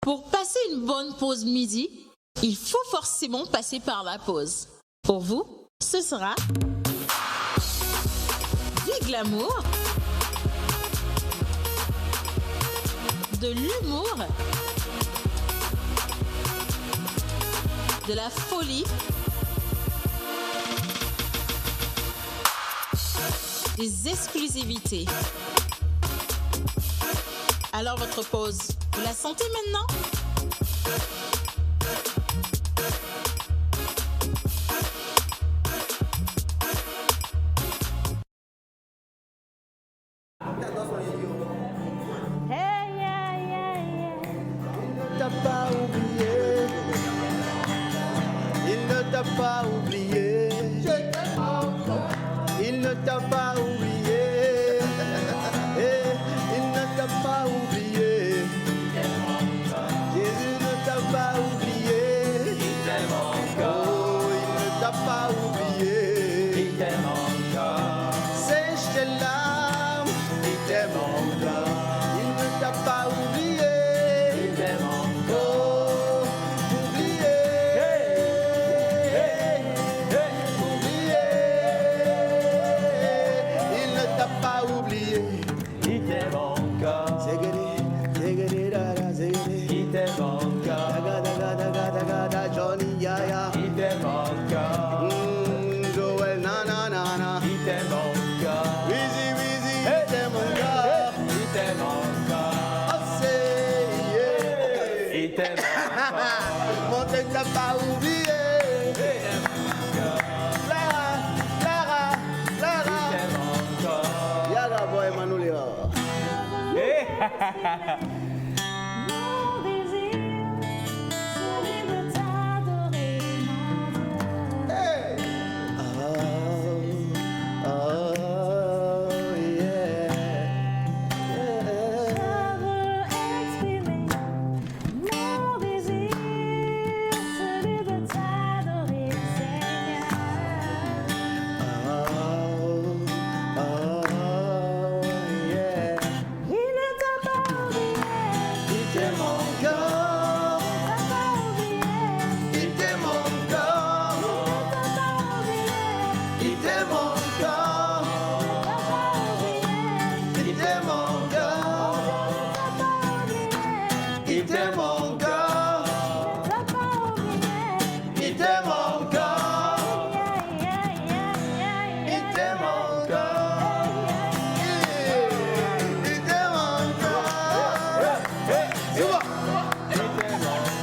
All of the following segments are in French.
Pour passer une bonne pause midi, il faut forcément passer par la pause. Pour vous, ce sera du glamour, de l'humour, de la folie, des exclusivités. Alors votre pause, vous la sentez maintenant? Il ne t'a pas oublié. Il ne t'a pas oublié. Il ne t'a pas oublié. Jésus ne t'a pas oublié. Oh, il ne t'a pas oublié. Sèche tes larmes. Il t'aime encore. Il ne t'a pas oublié. Mon Dieu, t'as pas oublié. Lara. Yaga boy Manulio. Mon désir, celui de t'adorer, mon Dieu. Je veux exprimer mon désir, celui de t'adorer, Seigneur. Il ne t'a pas oublié. Il t'aime encore. Il t'aime encore. Il t'aime encore. Il t'aime encore. Il t'aime encore. Il t'aime encore. Il t'aime encore. Il t'aime encore. Dis-moi.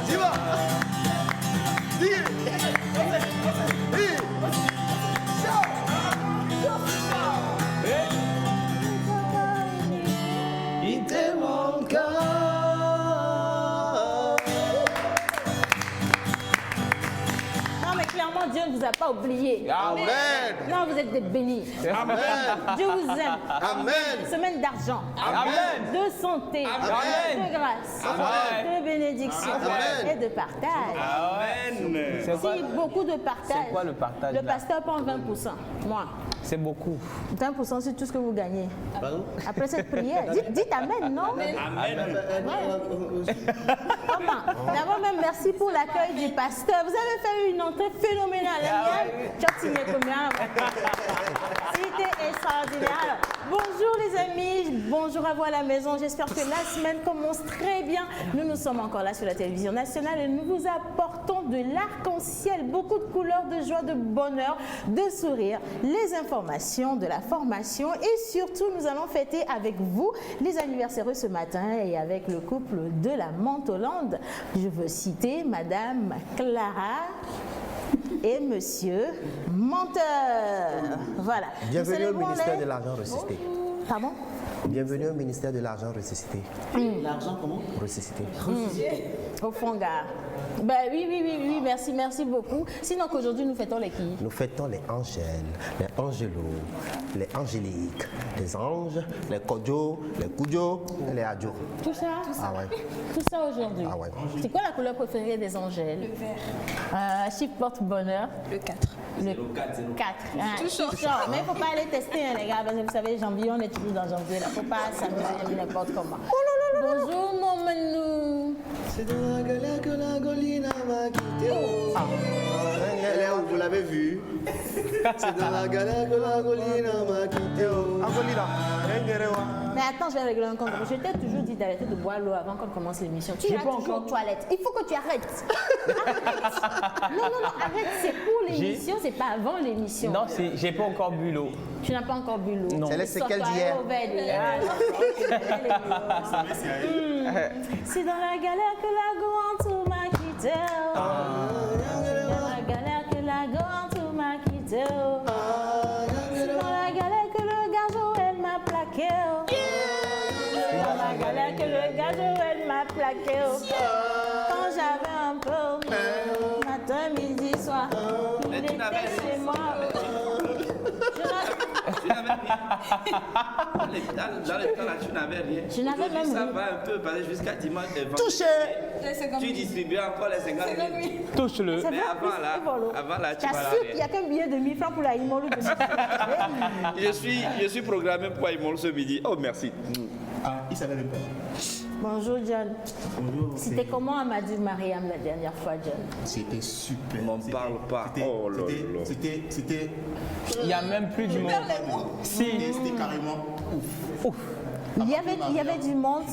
Dis-moi. Il t'aime encore. Non, mais clairement, Dieu ne vous a pas oublié. Amen. Non, vous êtes des bénis. Amen. Dieu vous aime. Amen. Semaine d'argent, Amen. de santé, Amen. de grâce, Amen. de bénédiction Amen. et de partage. Si beaucoup de partage, C'est quoi le partage, le là? pasteur prend 20%. Moi, C'est beaucoup. 20% c'est tout ce que vous gagnez. Pardon? Après cette prière, dites Amen, non? Comment? D'abord même, merci pour l'accueil du pasteur. Vous avez fait une entrée phénoménale. C'était extraordinaire. Alors, bonjour les amis, bonjour à vous à la maison. J'espère que la semaine commence très bien. Nous sommes encore là sur la télévision nationale et nous vous apportons de l'arc-en-ciel, beaucoup de couleurs, de joie, de bonheur, de sourire, les informations, de la formation et surtout nous allons fêter avec vous les anniversaires ce matin et avec le couple de la Mentolande. Je veux citer Madame Clara et Monsieur Menteur. Voilà. Bienvenue au ministère de l'Argent ressuscité. Pardon? Bienvenue au ministère de l'Argent ressuscité. L'argent comment? Ressuscité. Au fond, gars. Ben oui, merci beaucoup. Sinon qu'aujourd'hui nous fêtons les qui? Nous fêtons les angèles, les angélos, les angéliques, les anges, les kodjo, les kudjo et les adjo. Tout ça? Ah ouais. Tout ça aujourd'hui. Ah ouais. C'est quoi la couleur préférée des angèles? Le vert. Chiffre porte-bonheur? Le 4. Le 4. Tout sort. Mais il ne faut pas aller tester, hein, les gars, parce que vous savez, janvier, on est toujours dans janvier. Il ne faut pas s'amuser n'importe comment. Bonjour, mon menou. C'est dans la galère que la Golina m'a quitté. Oh. Elle est où, vous l'avez vu? C'est dans la galère que la Golina m'a quitté. Oh. Mais attends, je vais régler un compte. Je t'ai toujours dit d'arrêter de boire l'eau avant qu'on commence l'émission. Tu vas toujours aux toilettes. Il faut que tu arrêtes. Arrête. Non, arrête. C'est pour l'émission, c'est pas avant l'émission. Non, j'ai pas encore bu l'eau. Tu n'as pas encore bu l'eau. Non. C'est les séquelles d'hier. C'est dans la galère que la grande m'a quitté. C'est dans la galère que la grande m'a quitté. C'est dans la galère que le gazou elle m'a plaqué. C'est dans la galère que le gazou elle m'a plaqué. Quand j'avais un peu, matin, midi, soir, il était chez moi. Tu n'avais rien. Dans le temps là, tu n'avais rien. Je n'avais même ça rien. va un peu parce que jusqu'à dimanche et vendredi, Touché. tu distribuais encore les 50 000. Touche-le. C'est Mais vrai, avant là, tu vas t'assures qu'il n'y a qu'un billet de 1000 francs pour la Imolu dessus. Je suis programmé pour Aïmol ce midi. Oh, merci. Ah, il savait même pas. Bonjour John. Bonjour. C'était comment Amadou Mariam la dernière fois, John? C'était super. M'en parle pas. Oh là là. C'était Il n'y a même plus du monde. Si. c'était carrément ouf. Il y avait du monde.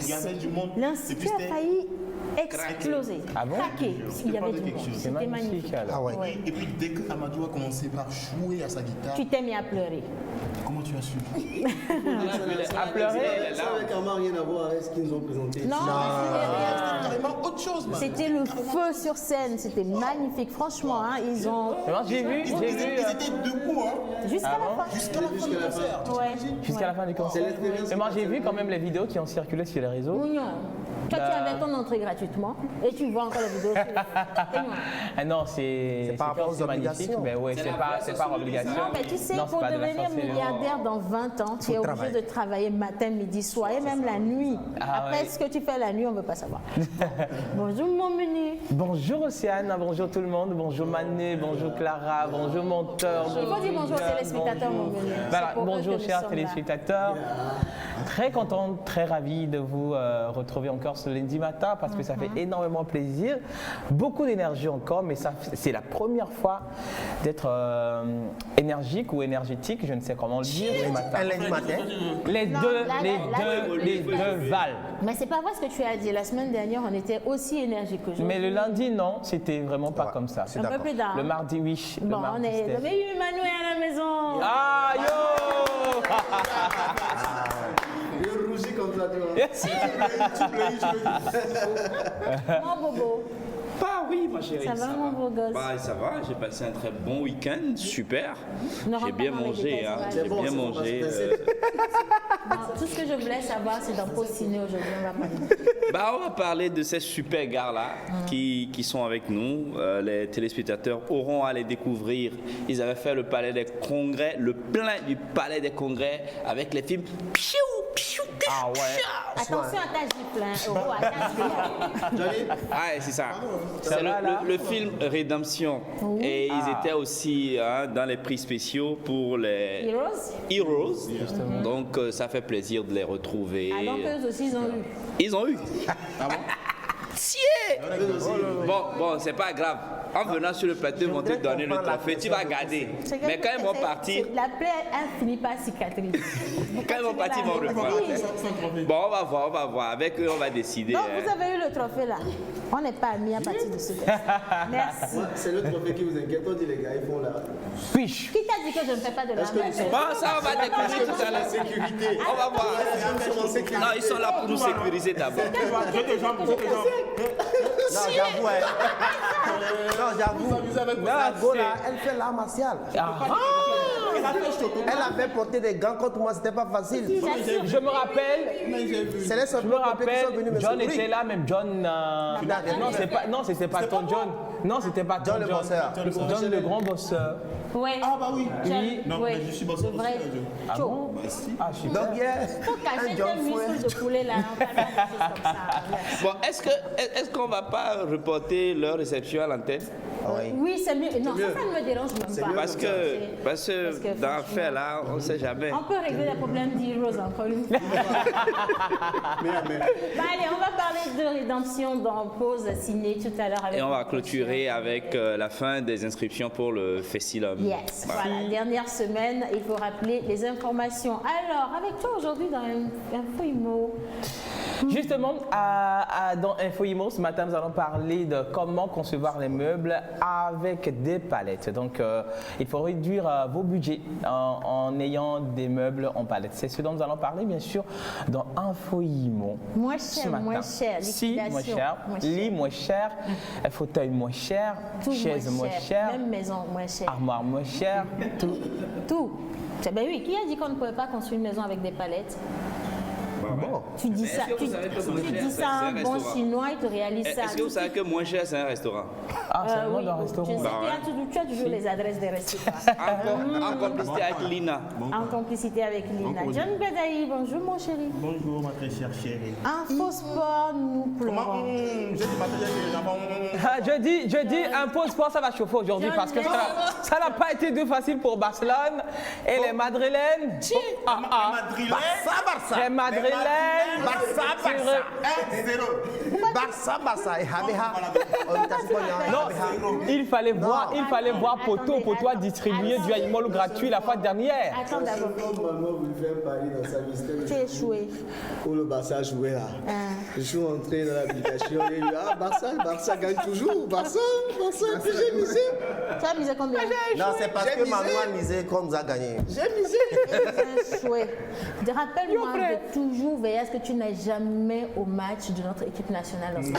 Il y avait du monde. L'Institut a failli exploser, Ah bon? craquer. Il y avait du monde. chose. C'est C'était magnifique magnifique. alors. Ah ouais. Ouais. Et puis dès que Amadou a commencé par jouer à sa guitare, Tu t'es mis à pleurer. comment tu as su? À pleurer. Ça n'avait carrément rien à voir avec ce qu'ils nous ont présenté. Non, C'était carrément autre chose, man. c'était le feu sur scène. C'était magnifique. Franchement, hein, ils ont. Non, j'ai vu. Ils étaient debout, hein, Jusqu'à la fin. jusqu'à la fin du concert. Ouais. Jusqu'à la fin du concert. Mais moi, j'ai vu quand même les vidéos qui ont circulé sur les réseaux. Mignon. Toi, tu avais ton entrée gratuitement et tu vois encore la vidéo. Ah non, c'est par rapport aux c'est magnifique, obligations. mais ouais, c'est pas obligation. Non, mais tu sais, Non, c'est pour pas de la devenir sorcellerie. milliardaire dans 20 ans, tu es obligé travailler. de travailler matin, midi, soir et même la nuit. Ah Après, ouais. ce que tu fais la nuit, on ne veut pas savoir. Bonjour, mon menu. Bonjour Océane, bonjour tout le monde, bonjour Manu, bonjour Clara, bonjour Monteur. Il faut dire bonjour aux téléspectateurs, mon menu. Voilà, C'est pour eux que bonjour nous chers sommes téléspectateurs. Très contente, très ravie de vous retrouver encore ce lundi matin parce que ça fait énormément plaisir. Beaucoup d'énergie encore, mais c'est la première fois d'être énergique ou énergétique, je ne sais comment le dire, ce matin. Un lundi matin. Les Non, deux, là, les deux valent. Mais c'est pas vrai ce que tu as dit. La semaine dernière, on était aussi énergique qu'aujourd'hui. Mais le lundi, non, c'était vraiment pas Ouais, comme ça. c'est un peu d'accord. plus tard. Le mardi, oui. Le Bon, mardi, on est. c'était- Vous avez eu Manuel à la maison. Ah, yo Je rougis comme ça, tu vois. Mon bobo. Bah oui, ma chérie. Ça va, mon beau gosse? Bah ça va, j'ai passé un très bon week-end, super. Ne rentre J'ai pas bien dans les mangé, détails, hein. ça va J'ai aller. bien c'est bon, mangé. parce que Non, tout ce que je voulais savoir, c'est dans Postciné aujourd'hui. On va parler. Bah, on va parler de ces super gars-là qui sont avec nous. Les téléspectateurs auront à les découvrir. Ils avaient fait le palais des congrès, le plein du palais des congrès avec les films. Piou, piou, piou, Ah ouais. piou. Attention à ta gifle, hein. Oh, attention. Ah, c'est ça. Ça C'est va, là le film Rédemption. Et ils étaient aussi dans les prix spéciaux pour les Heroes. Heroes. Donc ça fait plaisir de les retrouver. Ah, donc eux aussi, ils ont eu. Ils ont eu. Tiens. Bon, c'est pas grave. En venant sur le plateau, ils vont te donner le trophée. Tu vas garder. C'est que- Mais quand ils vont c'est- partir, La plaie, elle finit par cicatriser. quand ils vont partir, ils vont reprendre. Oui. Bon, on va voir. Avec eux, on va décider. Donc, hein. vous avez eu le trophée là. On n'est pas amis à partir de ce test. Merci. Ouais, c'est le trophée qui vous inquiète. On dit les gars, ils font là. Fiche. Qui t'a dit que je ne fais pas de la Est-ce que nous sommes- Bon, ça, on va découvrir tout à l'heure. Sécurité. On va voir. Non, ils sont là pour nous sécuriser d'abord. Non, j'avoue. Non, j'avoue. La go là, elle fait l'art martial. Elle avait porté des gants contre moi, c'était pas facile. Je me rappelle, C'est les seuls je me pompiers qui sont venus rappelle, me John secourir. était là, même John. Non, c'était pas ton John. Non, c'était pas ton John le bosseur. John le grand bosseur. Oui. Ah bah oui. Oui. Non, mais je suis bosseur C'est vrai. aussi, là, Ah Chaud. bon? Ah, je suis Donc, hier, Faut cacher un John tes Fouet. muscles de poulet là. On parle pas de choses comme ça. Bon, est-ce qu'on va pas reporter leur réception à l'antenne? Oui. Oui, c'est mieux. Non, ça ne me dérange même pas. Parce que dans franchement, l'affaire là, on ne sait jamais. on peut régler les problèmes d'Heroes encore une fois. Bah, allez, on va parler de rédemption dans pause signée tout à l'heure. Et on va clôturer avec la fin des inscriptions pour le Festilum. Yes, voilà, dernière semaine, il faut rappeler les informations. Alors, avec toi aujourd'hui dans Info Imo. Justement, dans InfoImo, ce matin, nous allons parler de comment concevoir les meubles avec des palettes. Donc, il faut réduire vos budgets en ayant des meubles en palettes. C'est ce dont nous allons parler, bien sûr, dans InfoImo. Moins ce cher, matin. moins cher. Si, moins liquidation, cher. moins cher. Lit moins cher, fauteuil moins cher, Tout chaise moins cher, Même maison moins cher. armoire moins cher, tout. Tout. Ben oui, qui a dit qu'on ne pouvait pas construire une maison avec des palettes? Bon. Tu dis ça, est-ce que vous savez que tu moins dis cher, ça à un c'est un bon restaurant? chinois, il te réalise ça. Est-ce que vous savez que moins cher, c'est un restaurant? Ah, c'est le nom Oui, d'un je restaurant. sais, Bah ouais. tu as toujours les adresses des restaurants. En complicité avec Lina. En complicité avec Lina. John Gadaï, bonjour mon chéri. Bonjour, ma très chère chérie. Info sport, nous Comment pleurons. j'ai dit ma très chère chérie, Ah, je dis un peu de sport, ça va chauffer aujourd'hui parce que ça n'a pas été deux facile pour Barcelone et les Madrilènes. Madrilène. Les Madrilènes. Barça. 1-0. Barça. Et Habeha. Non, il fallait voir Poto attends. distribuer du animal gratuit la fois dernière. Attends d'abord, Comme maman voulait faire un pari dans sa liste, tu es échoué. où le Barça jouait là. Je suis entré dans l'application et il dit ah Barça gagne toujours, Barça, et puis j'ai misé. Tu as misé combien? Non, c'est parce J'ai que misé. Manou a misé qu'on nous a gagné. J'ai misé. Tu as échoué. Rappelle-moi de toujours veiller à ce que tu n'ailles jamais au match de notre équipe nationale. Pire de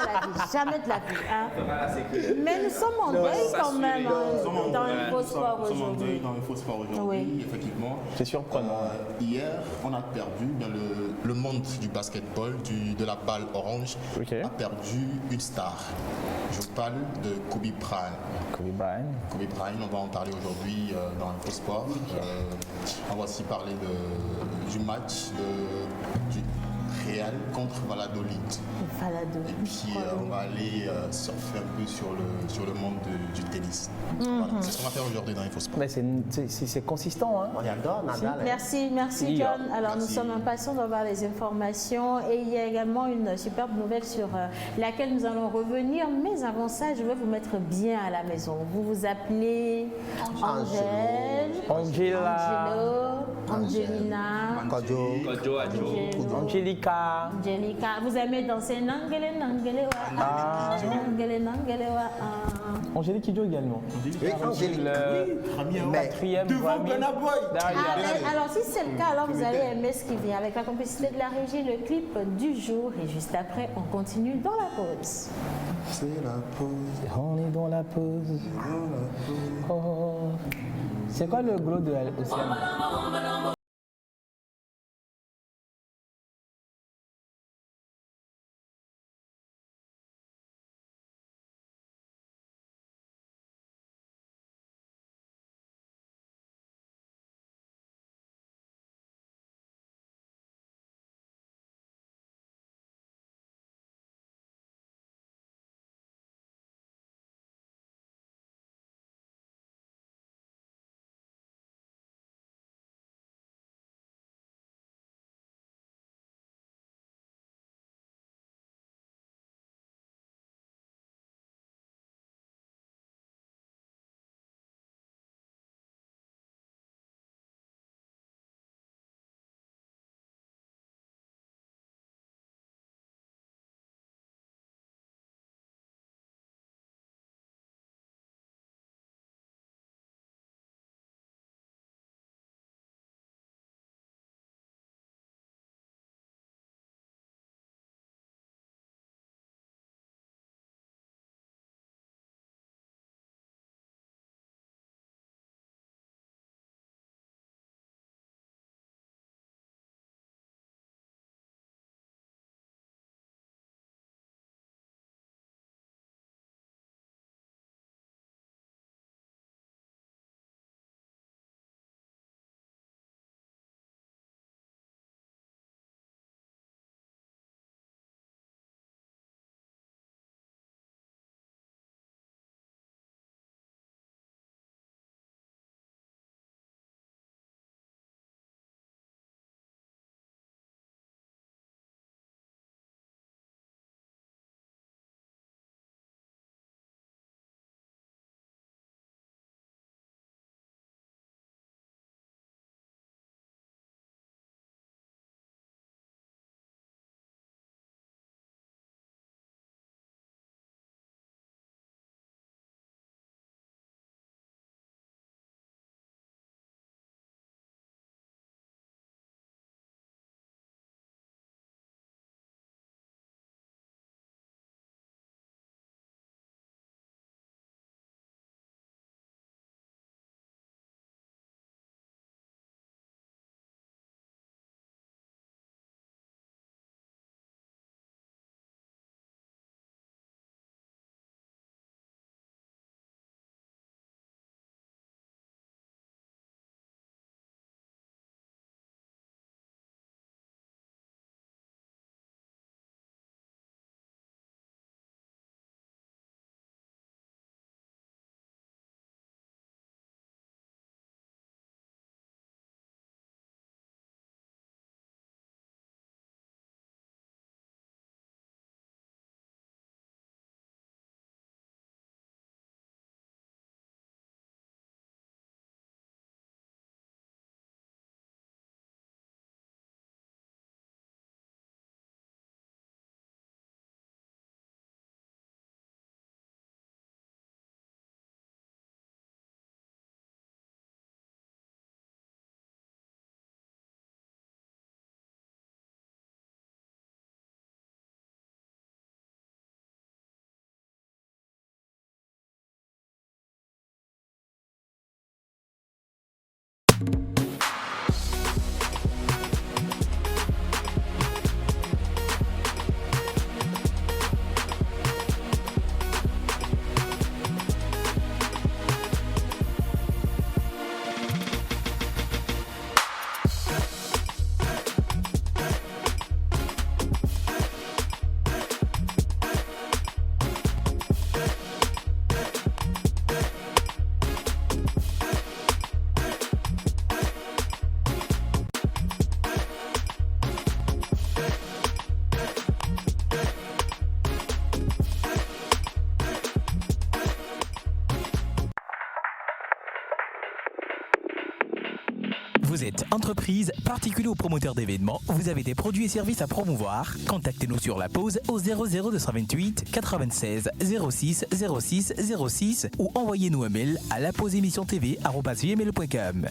la vie, jamais de la vie. Hein. Mais nous sommes en deuil quand même hein, dans le faux sport aujourd'hui. Dans le faux sport aujourd'hui, Oui. effectivement. C'est surprenant. Hier, on a perdu dans le monde du basketball, de la balle orange, Ok. a perdu une star. Je parle de Kobe Bryant. Kobe Bryant. Kobe Bryant, on va en parler aujourd'hui dans le faux sport. On va aussi parler du match du Real contre Valladolid. Valladolid. Et puis on va aller surfer un peu sur le monde du tennis. Voilà, c'est ce qu'on va faire aujourd'hui dans InfoSport. Mais c'est consistant, hein. On adore Nadal. hein. Merci John. Alors nous sommes impatients d'avoir les informations et il y a également une superbe nouvelle sur laquelle nous allons revenir. Mais avant ça, je vais vous mettre bien à la maison. Vous vous appelez Angèle, Angela, Angelo, Angelina, Kodjo. Kojo, Adjo. Angelica. Angelica. Vous aimez danser Nangele, Nangele, wa. Nangele, Nangele, wa. Angélique Kidjo également. Oui, Angélique. Le Mais quatrième devant Grammy Burna Boy. derrière. Alors si c'est le cas, alors vous allez aimer ce qui vient avec la complicité de la régie, le clip du jour et juste après on continue dans la pause. C'est la pause. On est dans la pause. Oh. C'est quoi le glow de Océane? Vous êtes entreprise, particulier ou promoteur d'événements, vous avez des produits et services à promouvoir. Contactez-nous sur la pause au 00228 96 06 06 06 ou envoyez-nous un mail à lapauseémissiontv@gmail.com.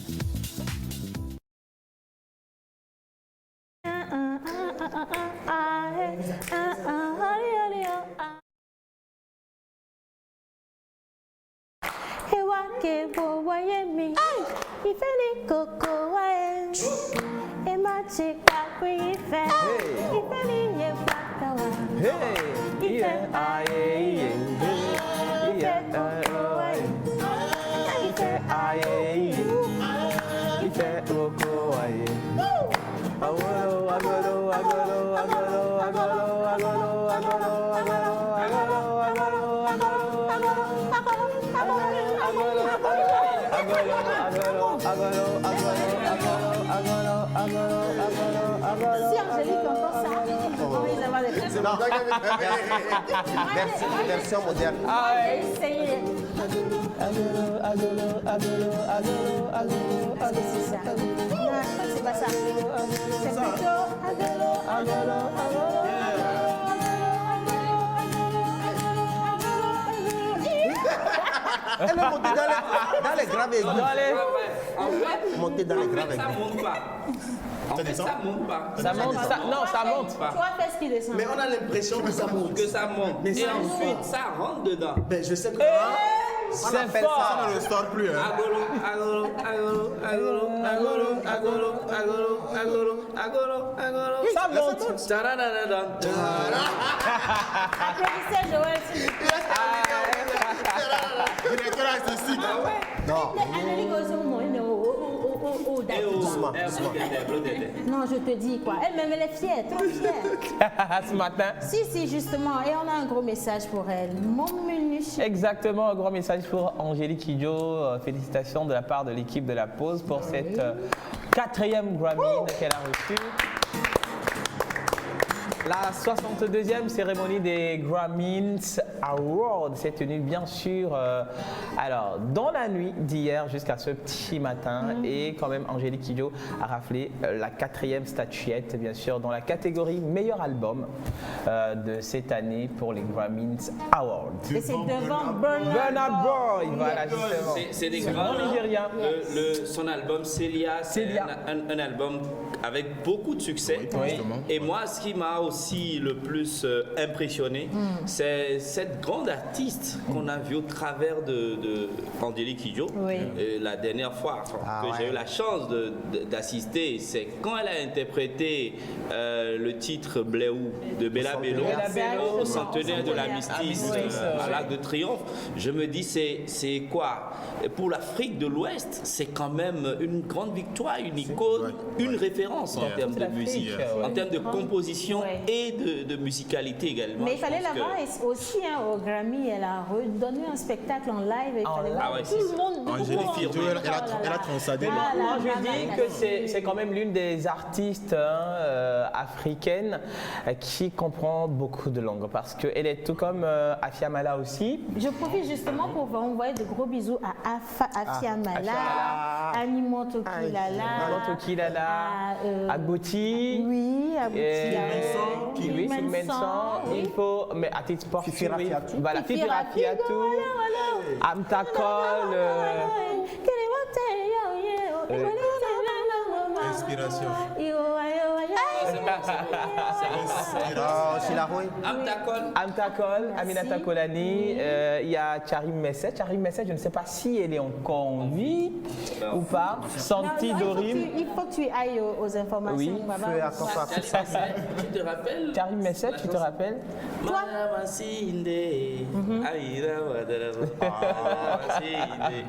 Si Angélique entend ça, on va avoir des questions. Version moderne. Essayez. Est-ce que c'est ça? Non, c'est pas ça. C'est plutôt Elle est montée dans les graves aigus. Montée dans les graves Ça aigus. monte pas. En fait, ça monte pas. Ça monte, non, ça monte. Tu vois, fais ce qui descend. Mais on a l'impression que ça monte. Que ça monte. Mais Et ça monte. ensuite, ça rentre dedans. Ben, je sais que. C'est Ça fort. ne le sort plus. Hein. Agolo, agolo, agolo, agolo, agolo, agolo, agolo, agolo, agolo, agolo. Ça monte. Tadadadadam. Applaudissez Joël, s'il vous plaît. Directeur artistique. Non. Angélique aussi, Doucement. non, je te dis quoi. Elle-même, elle est fière, trop fière. Ce matin. Si, justement. Et on a un gros message pour elle. Mon menu. Exactement, un grand message pour Angélique Kidjo. Félicitations de la part de l'équipe de la pause pour cette 4e Grammy qu'elle a reçue. La 62e cérémonie des Grammys Awards s'est tenue bien sûr alors dans la nuit d'hier jusqu'à ce petit matin et quand même Angélique Kidjo a raflé la 4e statuette bien sûr dans la catégorie meilleur album de cette année pour les Grammys Awards. Et c'est devant Burna Boy, voilà justement. C'est des C'est grands bon nigérien. Son album Célia, c'est Célia. un album avec beaucoup de succès. justement. Et moi, ce qui m'a aussi le plus impressionné, c'est cette grande artiste qu'on a vue au travers de Angélique Kidjo. Oui. La dernière fois que j'ai eu la chance d'assister, c'est quand elle a interprété le titre Bléou de Bella Bello Bella Bello. au centenaire de l'Armistice à l'Arc de Triomphe. Je me dis, c'est quoi? Pour l'Afrique de l'Ouest, c'est quand même une grande victoire, une icône, une référence en termes de l'Afrique, musique, ouais. en termes de composition Ouais. et de musicalité également. Mais il fallait Je la pense voir que- aussi au Grammy. Elle a redonné un spectacle en live. Et il fallait voir Ah ouais, tout c'est le ça. monde. Angélique Kidjo, elle a transcendé. Ah, Moi, je là, dis là, que là. c'est quand même l'une des artistes africaines qui comprend beaucoup de langues parce qu'elle est tout comme Afia Mala aussi. Je profite justement pour vous envoyer de gros bisous à Afia Mala, à Nimoto Kilala, Moto Kilala, à Agouti. oui, à Et Bouti, oui, c'est Mensan. Il faut, mais à titre sportif, Fifi Rafiatou. voilà, Fifi Rafiatou, Amtakol. Inspiration. Oh, Chilaroy. Amtakol, Aminata Kolani, il y a Charim Messet. Charim Messet, je ne sais pas si elle est encore en vie ou pas. Santi Dorim. Il faut que tu ailles aux informations. Oui, Baba. Feu à Kofa. Tu te rappelles? Charim Messet, tu te rappelles?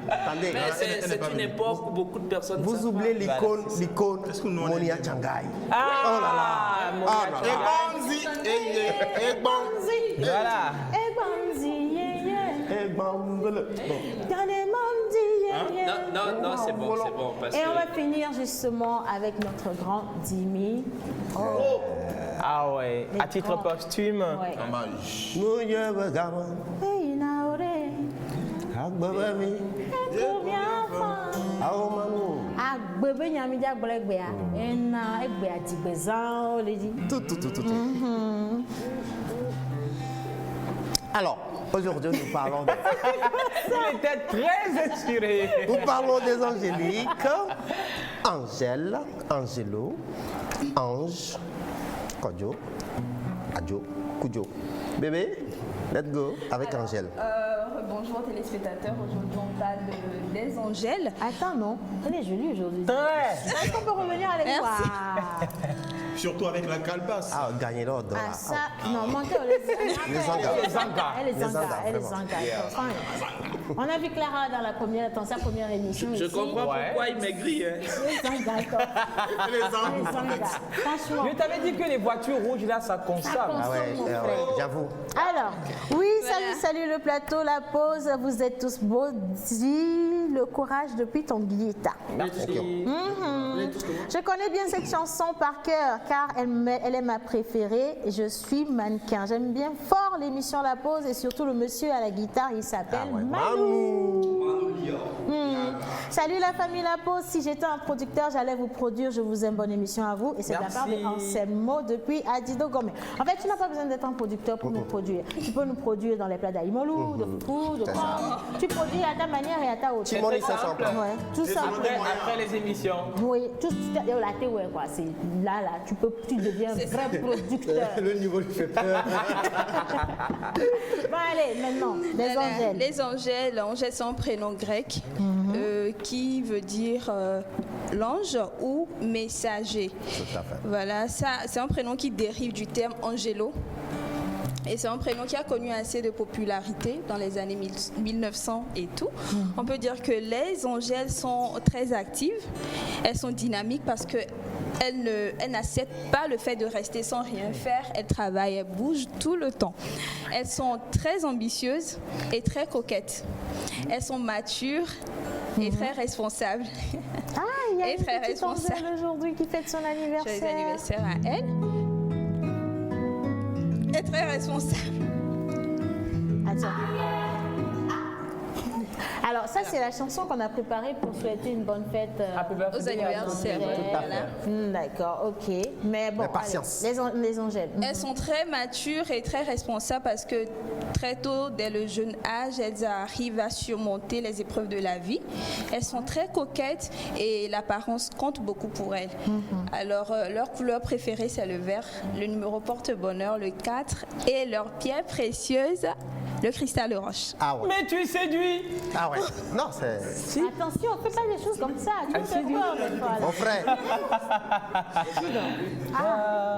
Attendez, Mais c'est une époque où beaucoup de personnes. vous savent oubliez pas. l'icône Est-ce que nous, on est Monia des- Changai. Ah, Oh là là. mon Ah gars. là là. Voilà. Eh, bambele. Bon. Non, c'est bon, parce Et on que va finir justement avec notre grand Dimi. Ah ouais, à titre posthume. Ouais. Hommage. Mouye Bagama. Hey, Naore, Agbabami. combien de fois Aomanou. Bébé Nyamidi a bolé béa. Et béa ti bézan, on le dit. Tout. Alors, aujourd'hui, nous parlons Il était très inspiré. Nous parlons des angéliques. Angèle, Angelo, Ange, Kodjo, Adjo, Kudjo. Bébé, let's go avec Angèle. Bonjour téléspectateurs, aujourd'hui on parle des angèles. Attends, non, elle est jolie aujourd'hui. Très. Est-ce qu'on peut revenir avec moi? Surtout avec la calebasse. Ah, gagner l'ordre. Ah, ça, non, montez les Zanga. Elle est Zanga. On a vu Clara dans sa première émission. Je ici. comprends pourquoi il maigrit. Hein. Elle est Zanga. Franchement. Je t'avais dit que les voitures rouges là, ça consomme. Ah ouais, j'avoue. Alors, oui, salut le plateau, la pause, vous êtes tous beaux, dis le courage depuis ton guilleta. Merci. Je connais bien cette chanson par cœur car elle est ma préférée. Je suis mannequin. J'aime bien fort l'émission La Pause et surtout le monsieur à la guitare, il s'appelle Manu. Salut la famille La Pause, si j'étais un producteur, j'allais vous produire. Je vous aime, bonne émission à vous. Et c'est de la part de Anselmo depuis Adido Gomé. En fait, tu n'as pas besoin d'être un producteur pour nous produire. Tu peux nous produire dans les plats d'Aïmolou, de Fufu, de Pan. Tu produis à ta manière et à ta hauteur. Timon, ça simple. Ouais, tout ça. Après les émissions. Oui, tout là, ouais, quoi. C'est là, tu deviens un vrai producteur. Le niveau lui fait peur. Bon, allez, maintenant, les angèles. Les angèles, angèle c'est un prénom grec qui veut dire l'ange ou messager. Tout à fait. Voilà, ça c'est un prénom qui dérive du terme angelo. Et c'est un prénom qui a connu assez de popularité dans les années 1900 et tout. On peut dire que les angèles sont très actives, elles sont dynamiques parce que elles n'acceptent pas le fait de rester sans rien faire, elles travaillent, elles bougent tout le temps. Elles sont très ambitieuses et très coquettes. Elles sont matures et très responsables. Ah, il y a Et une très petite responsable. angèle aujourd'hui qui fête son anniversaire. Joyeux anniversaire à elle. Et très responsable. Attends. Alors, ça, c'est la chanson qu'on a préparée pour souhaiter une bonne fête Aux anniversaires. Voilà. D'accord, ok. Mais bon, Mais patience. allez, les angèles. Elles sont très matures et très responsables parce que très tôt, dès le jeune âge, elles arrivent à surmonter les épreuves de la vie. Elles sont très coquettes et l'apparence compte beaucoup pour elles. Alors, leur couleur préférée, c'est le vert. Le numéro porte-bonheur, le 4. Et leur pierre précieuse, le cristal de roche. Ah ouais. Mais tu séduis. Ah ouais. Non, c'est. Attention, on ne fait pas des choses comme ça. Tu me fais peur, des fois, là. Mon frère.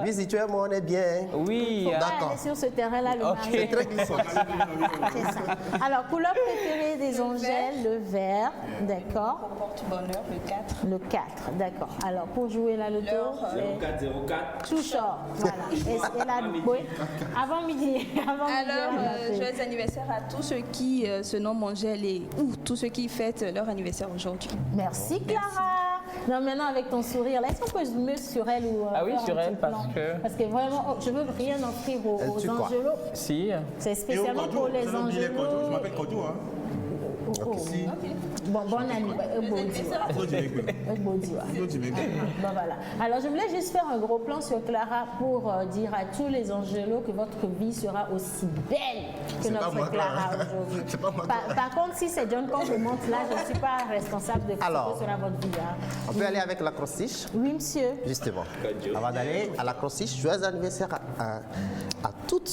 Lui, si tu es moi, on est bien. Oui. Faut pas D'accord. aller sur ce terrain-là, le Ok. mari. C'est très glissant. C'est ça. Alors, couleur préférée des angèles, le vert. D'accord. Porte-bonheur, le 4. Le 4, d'accord. Alors, pour jouer là, le tour, c'est 0404. tout short. Voilà. Et là, oui. Avant midi. Avant midi, Alors, on a fait. joyeux anniversaire à tous ceux qui se nomment Angèle ou tous ceux qui fêtent leur anniversaire aujourd'hui. Merci Clara. Non, maintenant avec ton sourire, là, est-ce qu'on peut zoomer sur elle ou Ah oui, faire un sur petit elle, parce plan? que- Parce que vraiment, je veux rien offrir aux tue quoi? angélos. Si. C'est spécialement pour les angélos. Je m'appelle Kodjo. Hein. Bon, bon ami. Bon, voilà. Alors, je voulais juste faire un gros plan sur Clara pour dire à tous les angélos que votre vie sera aussi belle que C'est pas notre moi, Clara Clara. aujourd'hui. C'est pas moi, Par contre, si c'est John quand je monte là, je ne suis pas responsable de ce Alors. que sera votre vie. Hein. On peut aller avec l'acrostiche, Oui, monsieur. justement. Avant d'aller à l'acrostiche, joyeux anniversaire à toutes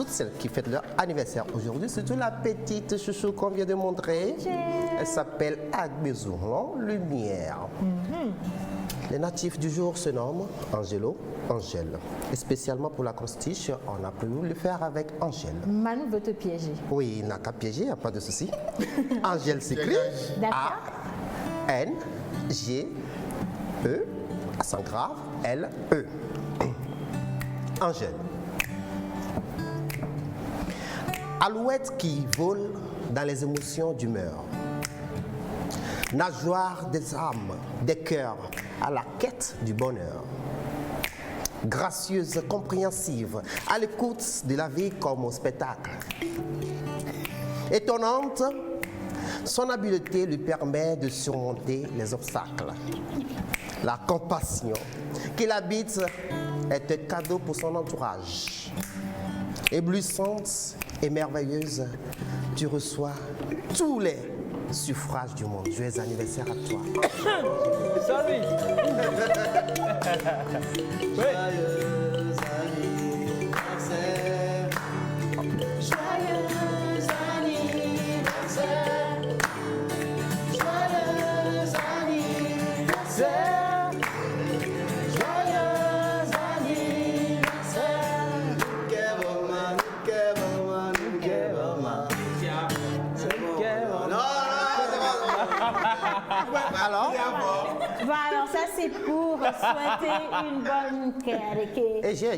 celles qui fêtent leur anniversaire aujourd'hui. Surtout la petite chouchou qu'on vient de montrer. Elle s'appelle Agbezourlon Lumière. Les natifs du jour se nomment Angelo, Angèle. Et spécialement pour l'acrostiche, on a prévu le faire avec Angèle. Manu veut te piéger. Oui, il n'a qu'à piéger, il n'y a pas de souci. Angèle s'écrit D'accord. A-N-G-E, accent grave, L-E. Angèle. Alouette qui vole dans les émotions d'humeur. Nageoire des âmes, des cœurs, à la quête du bonheur. Gracieuse, compréhensive, à l'écoute de la vie comme au spectacle. Étonnante, Son habileté lui permet de surmonter les obstacles. La compassion qu'il habite est un cadeau pour son entourage. Éblouissante et merveilleuse, tu reçois tous les suffrages du monde. Joyeux anniversaire à toi. Salut. Oui. Alors ça c'est pour souhaiter une bonne carrière. Et j'ai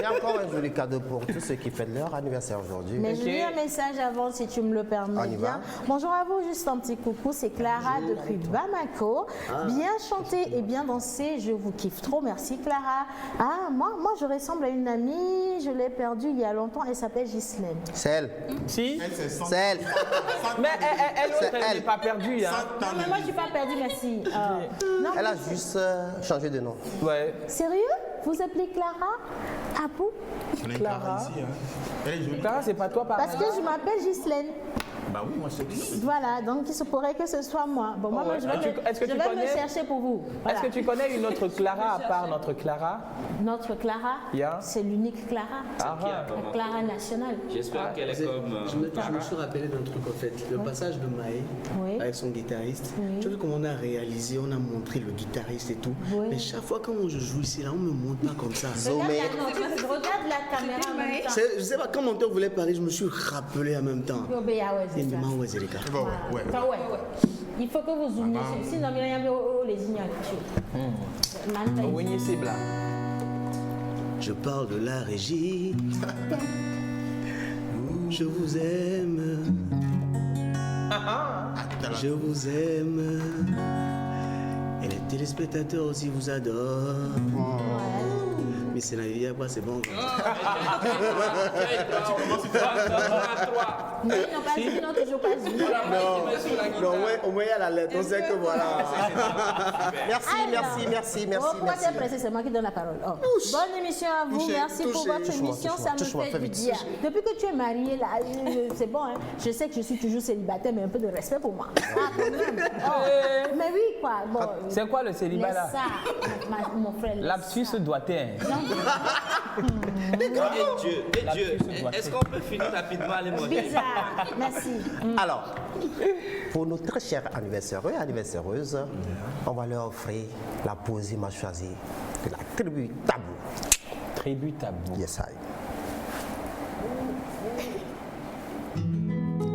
encore un joli cadeau pour tous ceux qui fêtent leur anniversaire aujourd'hui. Mais je lis un message avant si tu me le permets On y bien. va. Bonjour à vous, juste un petit coucou, c'est Clara depuis Bamako. Bien chanter et bien danser, je vous kiffe trop, merci Clara. Ah, moi je ressemble à une amie, je l'ai perdue il y a longtemps, elle s'appelle Ghislaine. C'est elle. Si. C'est elle. Mais elle n'est pas perdue. Hein. Non mais moi je suis pas perdue, merci. Non, Elle a juste changé de nom. Ouais. Sérieux? Vous appelez Clara? Ah bon? On a une Clara ici. Hein. Elle est jolie. Clara, c'est pas toi par Parce que je m'appelle Ghislaine. Bah oui, moi c'est qui. Voilà, donc il se pourrait que ce soit moi. Bon, moi, ouais. je vais, Est-ce que je tu vais connais- me chercher pour vous. Voilà. Est-ce que tu connais une autre Clara à part notre Clara? Notre Clara, Yeah. c'est l'unique Clara. Ah, La Clara nationale. J'espère qu'elle est comme. Je me suis rappelé d'un truc en fait. Le passage de Maë Oui. avec son guitariste. Oui. Tu vois comment on a réalisé, on a montré le guitariste et tout. Oui. Mais chaque fois quand je joue ici, là, on me montre pas comme ça. Regarde la caméra en même temps. Je sais pas, quand mon père voulait parler, je me suis rappelé en même temps. Ah ouais, c'est Et ça. maman, ouais, c'est les gars. Ouais. Ah ouais. Il faut que vous zoomiez. Sinon, il y a les ignorants. Oui, c'est blanc. Je parle de la régie. Je vous aime. Je vous aime. Et les téléspectateurs aussi vous adorent. Mais c'est la vie après, c'est bon. Mais ils n'ont pas vu, ils n'ont toujours pas vu. Non, ouais, au moins il y a la lettre. On sait que voilà. Merci. Pourquoi tu es pressé? C'est moi qui donne la parole. Oh. Bonne émission à vous. Touchez, Merci pour touchez. votre Touche-moi, émission. touche-moi, Ça me touche-moi, fait fais du vite. bien. Depuis que tu es mariée, là, c'est bon. Hein. Je sais que je suis toujours célibataire, mais un peu de respect pour moi. Ah, quand même. Oh. Mais oui, quoi. Bon, C'est quoi le célibat laisse là? ça, mon frère. laisse Lapsus ça. doigté. Et Dieu, est-ce qu'on peut finir rapidement les mots? Bizarre. Merci. Alors, pour nos très chers anniversaires et anniversaireuses, on va leur offrir la poésie m'a choisi de la tribu Tabou. Tribu tabou. Yes, I.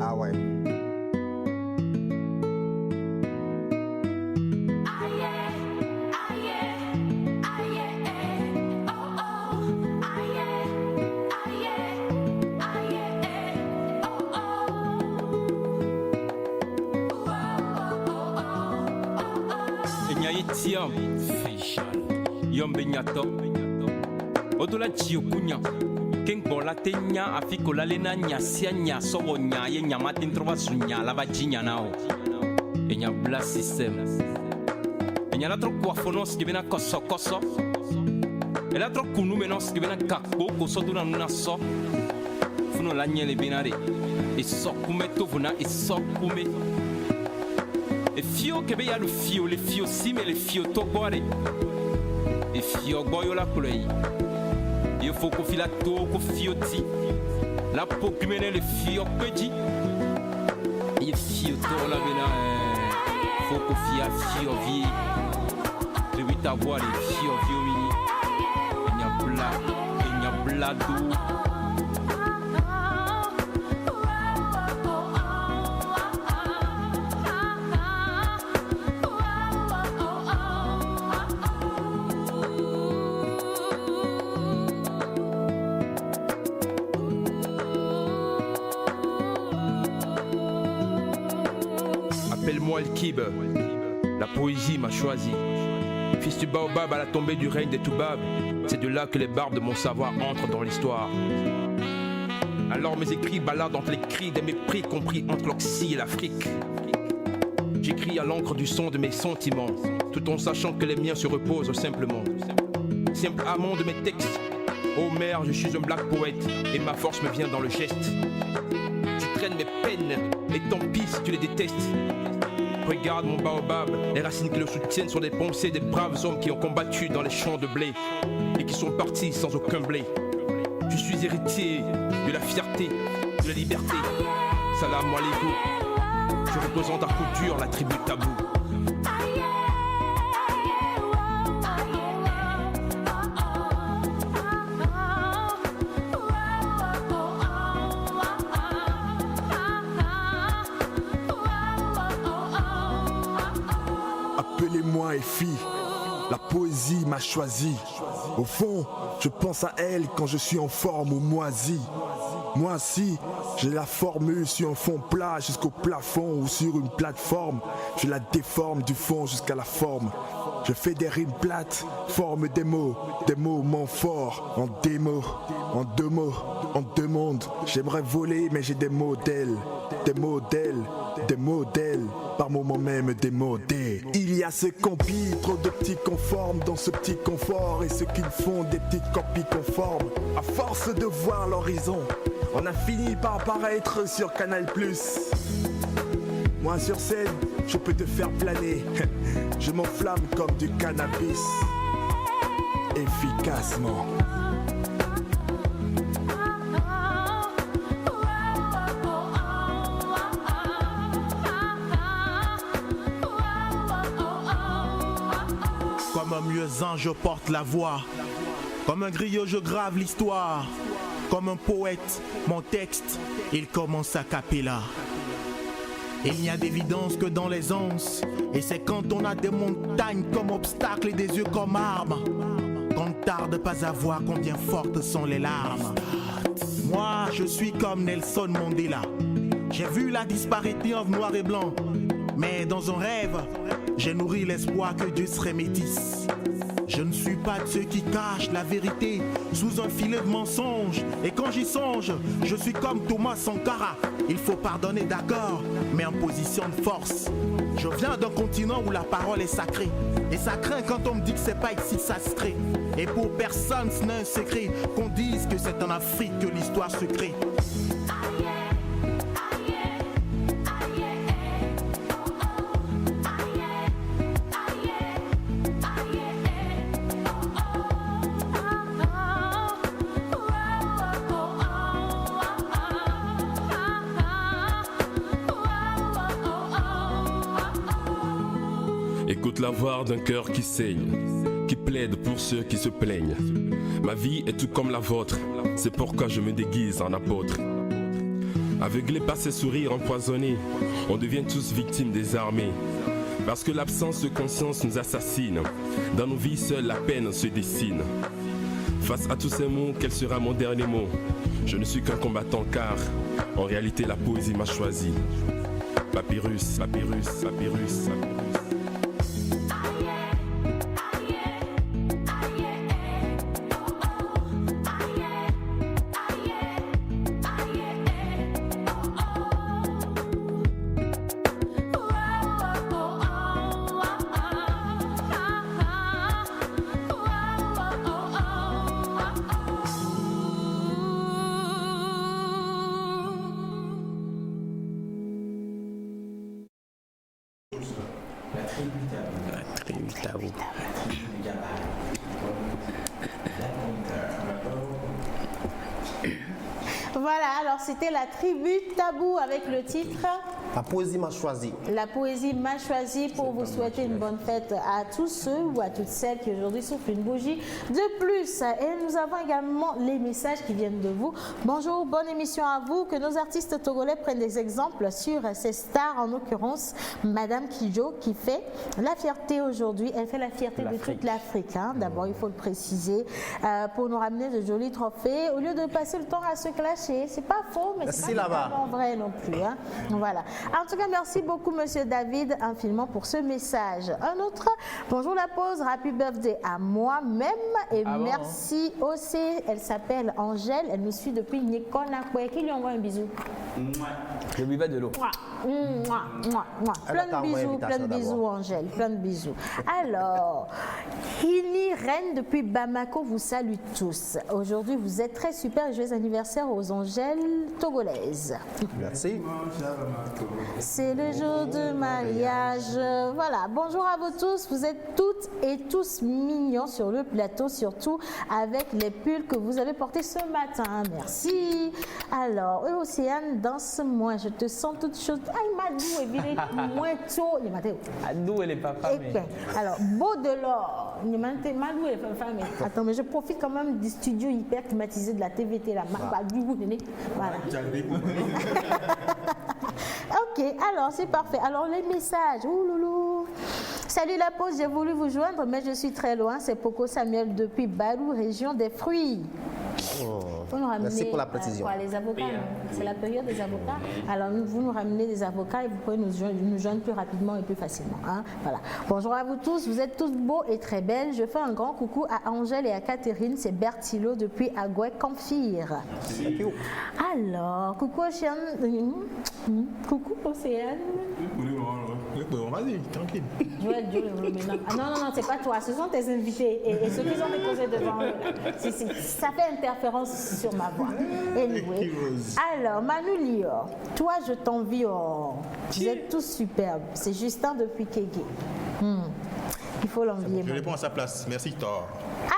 Ah ouais. Tiam Facial Yombe Nyato Odola Chiokunya Ken Bola Tenya Afikola Lena Nyasia Nyaso Nya Ye Nyamatin Trova Sunya Lava Jinya Nao Enya Bla System Enya Latro Kwafonos Givena Koso Koso Elatro Kunu Menos Givena Kakbo Koso Duna Nuna So Funo Lanyele Benare Isokume Tovuna Isokume Et fio kebe ya le fio, les fio si mais les fio to boire. Et fio boyo la couleur. Il faut qu'on file to ko fio ti. La peau qui mène les fio petit. Il fio to la bena. Faut qu'on fia fio vie. Je vais t'avoir les fio fio mini. Il y a blado. Appelle-moi El Kib, la poésie m'a choisi. Fils du baobab à la tombée du règne des Toubab, c'est de là que les barbes de mon savoir entrent dans l'histoire. Alors mes écrits baladent entre les cris des mépris compris entre l'Occident et l'Afrique. J'écris à l'encre du son de mes sentiments, tout en sachant que les miens se reposent simplement. Simple amont de mes textes. Oh mère, je suis un black poète et ma force me vient dans le geste. Tu traînes mes peines et tant pis si tu les détestes. Regarde mon baobab, les racines qui le soutiennent sont des pensées des braves hommes qui ont combattu dans les champs de blé et qui sont partis sans aucun blé. Je suis héritier de la fierté, de la liberté. Salam alaikum. Je représente à coup dur la tribu Tabou. Appelez-moi Effie, la poésie m'a choisi. Au fond, je pense à elle quand je suis en forme ou moisi. Moi aussi, j'ai la formule sur un fond plat jusqu'au plafond ou sur une plateforme. Je la déforme du fond jusqu'à la forme. Je fais des rimes plates, forme des mots forts, en démo, en deux mots, en deux mondes. J'aimerais voler mais j'ai des modèles, des modèles, par moments même des modèles. Il y a ceux qui empilent trop de petits conformes dans ce petit confort et ceux qui font des petites copies conformes. À force de voir l'horizon, on a fini par apparaître sur Canal+. Moi sur scène, je peux te faire planer. Je m'enflamme comme du cannabis, efficacement. Comme un muezzin, je porte la voix. Comme un griot, je grave l'histoire. Comme un poète, mon texte, il commence à cappella. Il n'y a d'évidence que dans les anses. Et c'est quand on a des montagnes comme obstacles et des yeux comme armes qu'on ne tarde pas à voir combien fortes sont les larmes. Moi, je suis comme Nelson Mandela. J'ai vu la disparité en noir et blanc. Mais dans un rêve, j'ai nourri l'espoir que Dieu serait métis. Je ne suis pas de ceux qui cachent la vérité sous un filet de mensonges. Et quand j'y songe, je suis comme Thomas Sankara. Il faut pardonner, d'accord, mais en position de force. Je viens d'un continent où la parole est sacrée. Et ça craint quand on me dit que c'est pas ici ça se crée. Et pour personne ce n'est un secret qu'on dise que c'est en Afrique que l'histoire se crée. Écoute la voix d'un cœur qui saigne, qui plaide pour ceux qui se plaignent. Ma vie est tout comme la vôtre, c'est pourquoi je me déguise en apôtre. Aveuglés par ces sourires empoisonnés, on devient tous victimes des armées. Parce que l'absence de conscience nous assassine, dans nos vies seule la peine se dessine. Face à tous ces mots, quel sera mon dernier mot? Je ne suis qu'un combattant car, en réalité la poésie m'a choisi. Papyrus, papyrus, papyrus, papyrus. Voilà, alors c'était la tribu Tabou avec le titre La poésie m'a choisi. La poésie m'a choisi pour vous souhaiter une bonne fête à tous ceux ou à toutes celles qui aujourd'hui soufflent une bougie de plus. Et nous avons également les messages qui viennent de vous. Bonjour, bonne émission à vous. Que nos artistes togolais prennent des exemples sur ces stars, en l'occurrence Madame Kidjo qui fait la fierté aujourd'hui. Elle fait la fierté de toute l'Afrique. Hein. D'abord, il faut le préciser, pour nous ramener de jolis trophées. Au lieu de passer le temps à se clasher caché. C'est pas faux, mais c'est pas vraiment vrai non plus. Hein. Voilà. En tout cas, merci beaucoup, Monsieur David, infiniment pour ce message. Un autre, bonjour la pause, happy birthday à moi-même et merci aussi. Elle s'appelle Angèle, elle nous suit depuis Nikonakwe. Qui lui envoie un bisou? Je buvais de l'eau. Plein de bisous, Angèle, plein de bisous. Alors, Hini Reine depuis Bamako vous salue tous. Aujourd'hui, vous êtes très super. Joyeux anniversaire aux Angèles togolaises. Merci. C'est le jour de mariage. Voilà, bonjour à vous tous. Vous êtes toutes et tous mignons sur le plateau, surtout avec les pulls que vous avez portés ce matin. Merci. Alors, Océane, danse-moi. Je te sens toute chaude. Aïe, Madou, et viré moins tôt. Madou, elle est pas femme. Alors, beau de l'or. Madou, elle est femme. Attends, mais je profite quand même du studio hyper climatisé de la TVT. Là. Voilà. Ok, alors c'est parfait. Alors les messages, ouloulou. Salut la pause, j'ai voulu vous joindre, mais je suis très loin. C'est Poco Samuel depuis Balou, région des fruits. Merci pour la précision. Les avocats, c'est la période des avocats. Alors vous nous ramenez des avocats et vous pouvez nous joindre plus rapidement et plus facilement. Hein? Voilà. Bonjour à vous tous, vous êtes tous beaux et très belles. Je fais un grand coucou à Angèle et à Catherine. C'est Bertilo depuis Agoué Camphire. Alors, coucou Océane. Coucou Océane. Vas-y, tranquille. Non, c'est pas toi, ce sont tes invités et ceux qui ont déposé devant eux. Ça fait interférence sur ma voix. Anyway. Alors, Manu Lior, toi je t'envie. Vous êtes tous superbes. C'est Justin depuis Kégué. Il faut l'envier. Je réponds à sa place. Merci, Thor.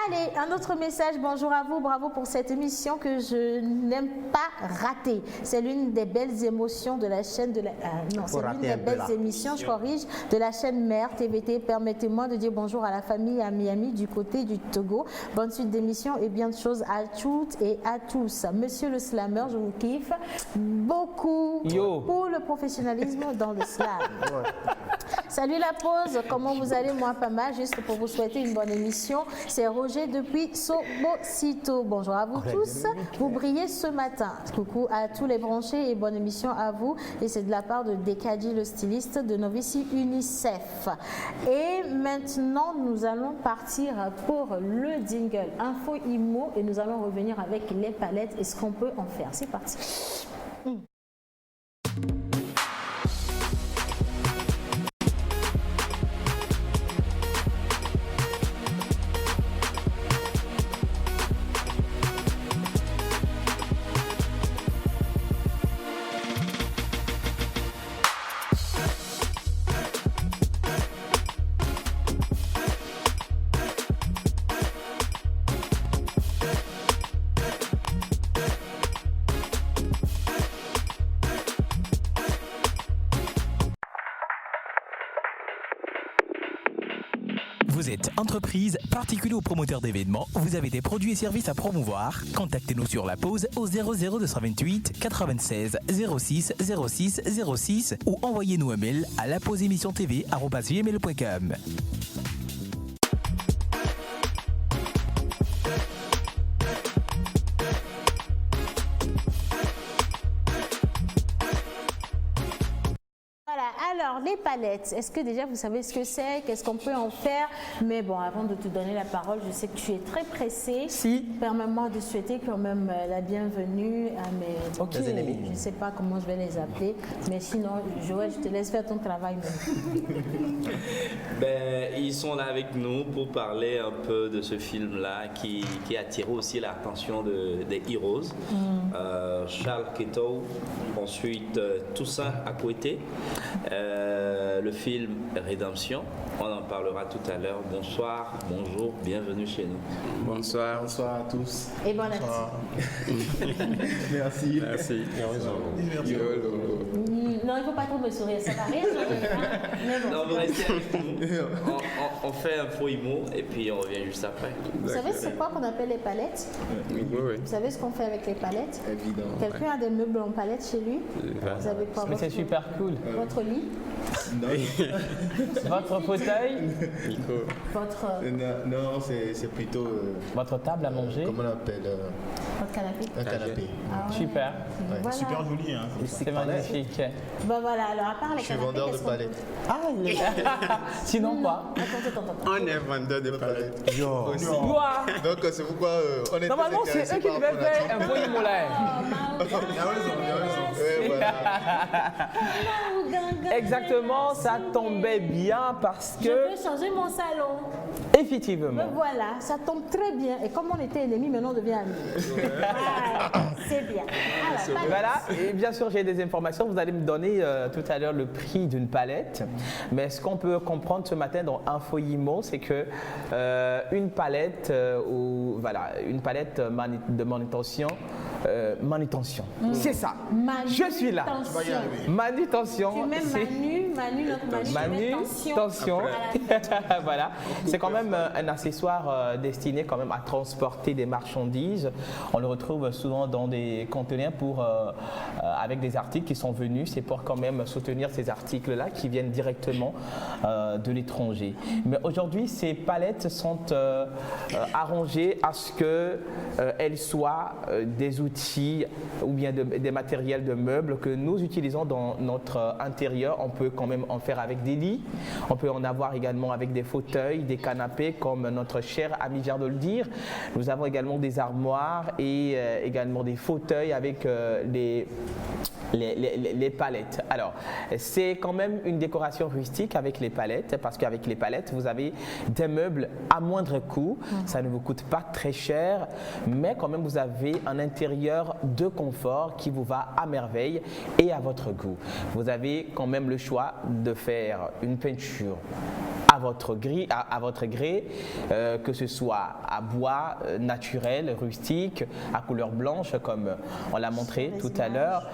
Allez, un autre message. Bonjour à vous. Bravo pour cette émission que je n'aime pas rater. C'est l'une des belles émotions de la chaîne de la... non, c'est l'une des belles émissions, je corrige, de la chaîne mère TVT. Permettez-moi de dire bonjour à la famille à Miami du côté du Togo. Bonne suite d'émission et bien de choses à toutes et à tous. Monsieur le slammer, je vous kiffe beaucoup pour le professionnalisme dans le slam. Salut la pause, comment vous allez? Moi pas mal, juste pour vous souhaiter une bonne émission. C'est Roger depuis Sobocito. Bonjour à vous tous, vous brillez ce matin. Coucou à tous les branchés et bonne émission à vous. Et c'est de la part de Dekadji, le styliste de Novici UNICEF. Et maintenant, nous allons partir pour le jingle Info Imo et nous allons revenir avec les palettes et ce qu'on peut en faire. C'est parti. Vous êtes entreprise, particulier ou promoteur d'événements, vous avez des produits et services à promouvoir, contactez-nous sur la pause au 00228 96 06 06 06 ou envoyez-nous un mail à lapauseémissiontv@gmail.com. Alors, les palettes, est-ce que déjà vous savez ce que c'est? Qu'est-ce qu'on peut en faire? Mais bon, avant de te donner la parole, je sais que tu es très pressé. Si. Permets-moi de souhaiter quand même la bienvenue à mes ennemis. Je ne sais pas comment je vais les appeler, mais sinon, Joël, je te laisse faire ton travail même. Ils sont là avec nous pour parler un peu de ce film-là qui a attiré aussi l'attention des Heroes. Charles Keto, ensuite Toussaint Akouete. Le film Rédemption, on en parlera tout à l'heure. Bonsoir, bonjour, bienvenue chez nous. Bonsoir. Bonsoir à tous. Et bon appétit. Merci. Merci. Non, il ne faut pas trop me sourire, ça va rien changer. Mais bon, non, vous restez avec nous. On fait un faux IMO et puis on revient juste après. vous savez c'est quoi qu'on appelle les palettes? Oui. Vous savez ce qu'on fait avec les palettes? Évidemment. Quelqu'un a des meubles en palette chez lui? Vous avez quoi? Mais c'est super cool. Votre lit? Votre fauteuil? Votre, Non, c'est plutôt. Votre table à manger? Comment on appelle votre canapé? Un canapé. Ah ouais. Super. Voilà. Super joli. Hein. C'est magnifique. Bah voilà, alors à part les Je suis canapés, vendeur de qu'est-ce qu'on- palettes. Ah, il est... Sinon quoi? Attends. On est vendeur de palettes. Aussi. Quoi? Donc c'est pourquoi on est Normalement, très c'est eux qui intéressés devaient par faire un foyer moulin. Il a raison. Ouais, voilà. Exactement, ça tombait bien parce Je que, veux changer mon salon. effectivement, Me voilà, ça tombe très bien. Et comme on était ennemis, maintenant on devient amis. Voilà, c'est bien. Alors, palette. voilà, et bien sûr j'ai des informations, vous allez me donner tout à l'heure le prix d'une palette, mais ce qu'on peut comprendre ce matin dans Info IMO, c'est que une palette, une palette de manutention, c'est ça, je suis là, manutention, Tu mets c'est- Manu, notre Manu, tu mets tension. voilà, c'est quand même un accessoire destiné quand même à transporter des marchandises. On le retrouve souvent dans des conteneurs avec des articles qui sont venus. C'est pour quand même soutenir ces articles-là qui viennent directement de l'étranger. Mais aujourd'hui, ces palettes sont arrangées à ce qu'elles soient des outils ou bien des matériels de meubles que nous utilisons dans notre intérieur. On peut quand même en faire avec des lits, on peut en avoir également avec des fauteuils, des canapés, comme notre cher ami vient de le dire. Nous avons également des armoires et également des fauteuils avec les palettes. Alors, c'est quand même une décoration rustique avec les palettes, parce qu'avec les palettes, vous avez des meubles à moindre coût. Ça ne vous coûte pas très cher, mais quand même, vous avez un intérieur de confort qui vous va à merveille et à votre goût. Vous avez quand même le choix de faire une peinture à votre gré, que ce soit à bois naturel, rustique, à couleur blanche, comme on l'a montré tout à l'heure,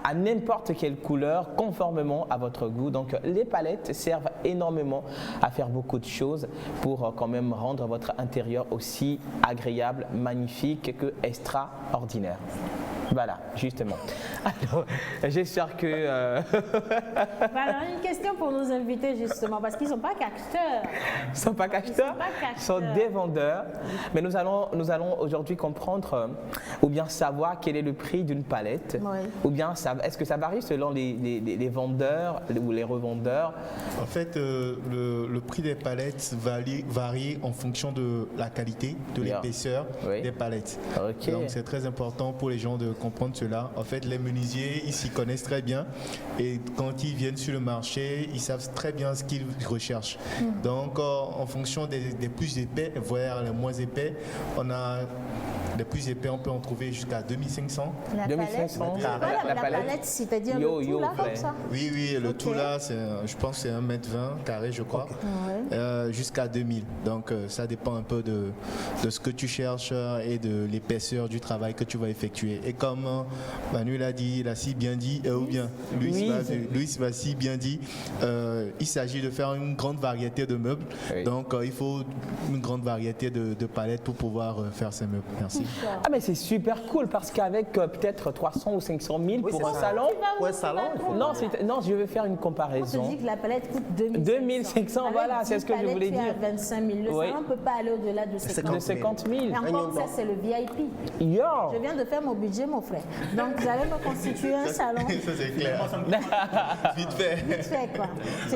à n'importe quelle couleur, conformément à votre goût. Donc les palettes servent énormément à faire beaucoup de choses pour quand même rendre votre intérieur aussi agréable, magnifique que extraordinaire. Voilà, justement. Alors, j'espère que... Alors, une question pour nos invités, justement, parce qu'ils ne sont pas cacheteurs. Ils ne sont pas cacheteurs, ils sont des vendeurs. Mais nous allons aujourd'hui comprendre ou bien savoir quel est le prix d'une palette. Oui. Ou bien, est-ce que ça varie selon les vendeurs ou les revendeurs? En fait, le prix des palettes varie en fonction de la qualité, de l'épaisseur des palettes. Okay. Donc, c'est très important pour les gens de comprendre cela. En fait, les menuisiers, ils s'y connaissent très bien et quand ils viennent sur le marché, ils savent très bien ce qu'ils recherchent. Donc, en fonction des plus épais, voire les moins épais, les plus épais, on peut en trouver jusqu'à 2500. La 2500. La palette, c'est-à-dire le tout là, comme ça? Oui, le tout là, je pense que c'est 1m20 carré, je crois, jusqu'à 2000. Donc, ça dépend un peu de ce que tu cherches et de l'épaisseur du travail que tu vas effectuer. Et comme Manu l'a dit, il a si bien dit, ou bien Louis va si bien dit, il s'agit de faire une grande variété de meubles. Oui. Donc, il faut une grande variété de palettes pour pouvoir faire ces meubles. Merci. Ah mais c'est super cool parce qu'avec peut-être 300 ou 500 000 pour un salon. Non, je vais faire une comparaison. On te dit que la palette coûte 2500. 2500, voilà, c'est ce que je voulais dire. 25 000. Le salon ne peut pas aller au-delà de 50 000. Et encore, ça c'est le VIP. Je viens de faire mon budget, mon frère. Donc vous allez me constituer un salon. Ça c'est clair. Vite fait. Vite fait quoi.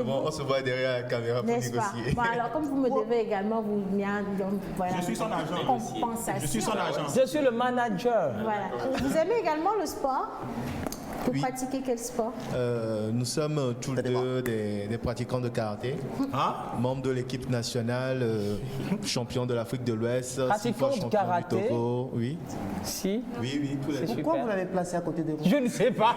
Bon, on se voit derrière la caméra pour négocier. Bon, alors comme vous me devez également, je suis son agent. Je suis son agent. Je suis le manager. Voilà. Vous aimez également le sport? Vous pratiquez quel sport? Nous sommes tous deux des pratiquants de karaté, membres de l'équipe nationale, champion de l'Afrique de l'Ouest, pratiquants de karaté. Du Togo, oui. Si. Oui, tous les. Pourquoi vous l'avez placé à côté de vous? Je ne sais pas.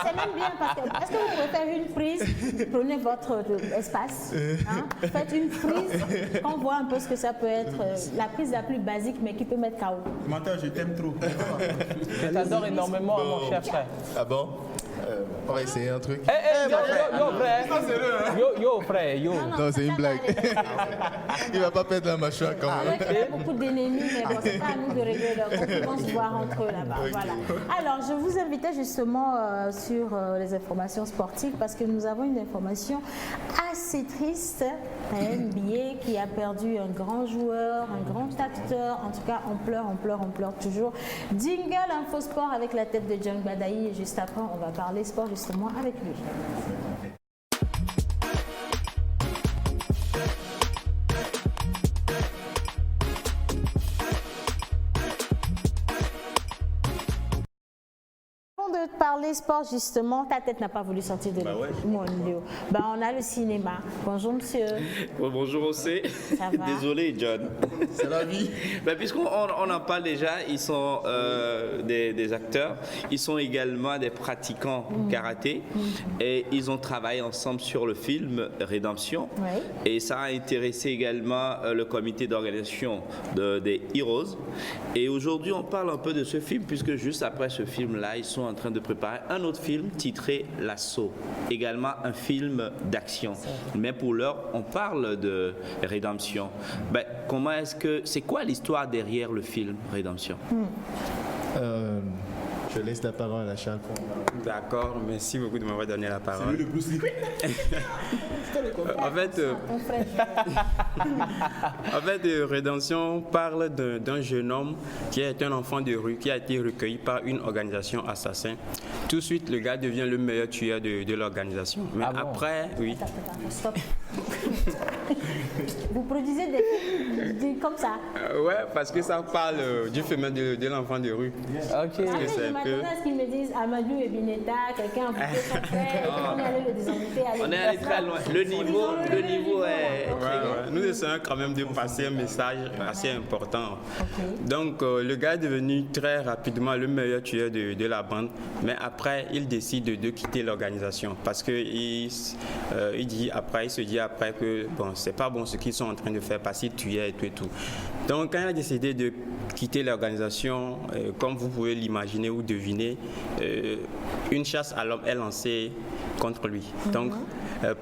C'est même bien parce que est-ce que vous pouvez faire une prise? Prenez votre espace, faites une prise, qu'on voit un peu ce que ça peut être, la prise la plus basique mais qui peut mettre KO. Menteur, je t'aime trop. Je t'adore énormément, mon cher frère. Ah bon? On va essayer un truc. Yo frère, yo. Non, c'est une blague. Il va pas perdre la mâchoire quand même. Il y a beaucoup d'ennemis, mais bon, c'est pas à nous de régler leur compte, ils vont se voir entre eux là-bas. Voilà. Alors, je vous invitais justement sur les informations sportives parce que nous avons une information assez triste. La NBA qui a perdu un grand joueur, un grand acteur. En tout cas, on pleure toujours. Jingle Infosport avec la tête de John Badaï. Et juste après, on va parler sport justement avec lui. De parler sport justement, ta tête n'a pas voulu sortir de mon Léo. On a le cinéma. Bonjour monsieur. Bonjour Océ. Ça va? Désolé John. C'est la vie. Puisqu'on en parle déjà, ils sont des acteurs, ils sont également des pratiquants karaté et ils ont travaillé ensemble sur le film Rédemption. Et ça a intéressé également le comité d'organisation des Heroes. Et aujourd'hui on parle un peu de ce film puisque juste après ce film-là, ils sont en train de préparer un autre film titré L'Assaut, également un film d'action. Mais pour l'heure, on parle de Rédemption. C'est quoi l'histoire derrière le film Rédemption? Je laisse la parole à Charles. D'accord, merci beaucoup de m'avoir donné la parole. C'est lui le plus libre. En fait, Rédemption parle d'un jeune homme qui est un enfant de rue, qui a été recueilli par une organisation assassin. Tout de suite, le gars devient le meilleur tueur de l'organisation. Mais après, oui. Stop. Vous produisez des comme ça? Ouais, parce que ça parle du phénomène de l'enfant de rue. Ok. Je m'attendais à ce qu'ils me disent Amadou et Bineta, quelqu'un a bouffé son frère, et on est allé le désinviter. On est allé très loin. Le niveau est... Ouais. Nous essayons quand même de passer un message assez important. Donc, le gars est devenu très rapidement le meilleur tueur de la bande, mais après, il décide de quitter l'organisation parce qu'il se dit après que bon, c'est pas bon ce qu'ils sont en train de faire parce qu'ils tuaient et tout. Donc, quand il a décidé de quitter l'organisation, comme vous pouvez l'imaginer ou deviner, une chasse à l'homme est lancée contre lui. Donc,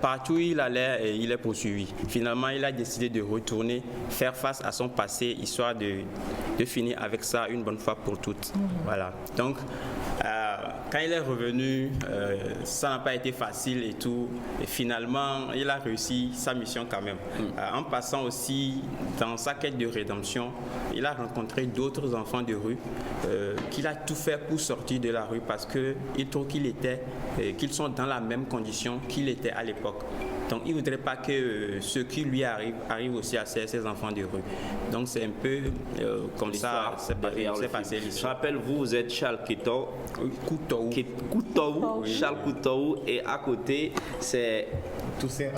partout où il allait, il est poursuivi. Finalement, il a décidé de retourner, faire face à son passé, histoire de finir avec ça une bonne fois pour toutes. Voilà. Donc, quand il est revenu, ça n'a pas été facile et tout. Et finalement, il a réussi sa mission quand même. En passant aussi, dans sa quête de rédemption, il a rencontré d'autres enfants de rue qu'il a tout fait pour sortir de la rue parce qu'il trouve qu'ils sont dans la même condition qu'il était à l'époque. Donc, il ne voudrait pas que ce qui lui arrive aussi à ces enfants de rue. Donc, c'est un peu comme ça, c'est passé l'histoire. Je rappelle, vous êtes Charles Coutou, Charles Coutou, et à côté, c'est Toussaint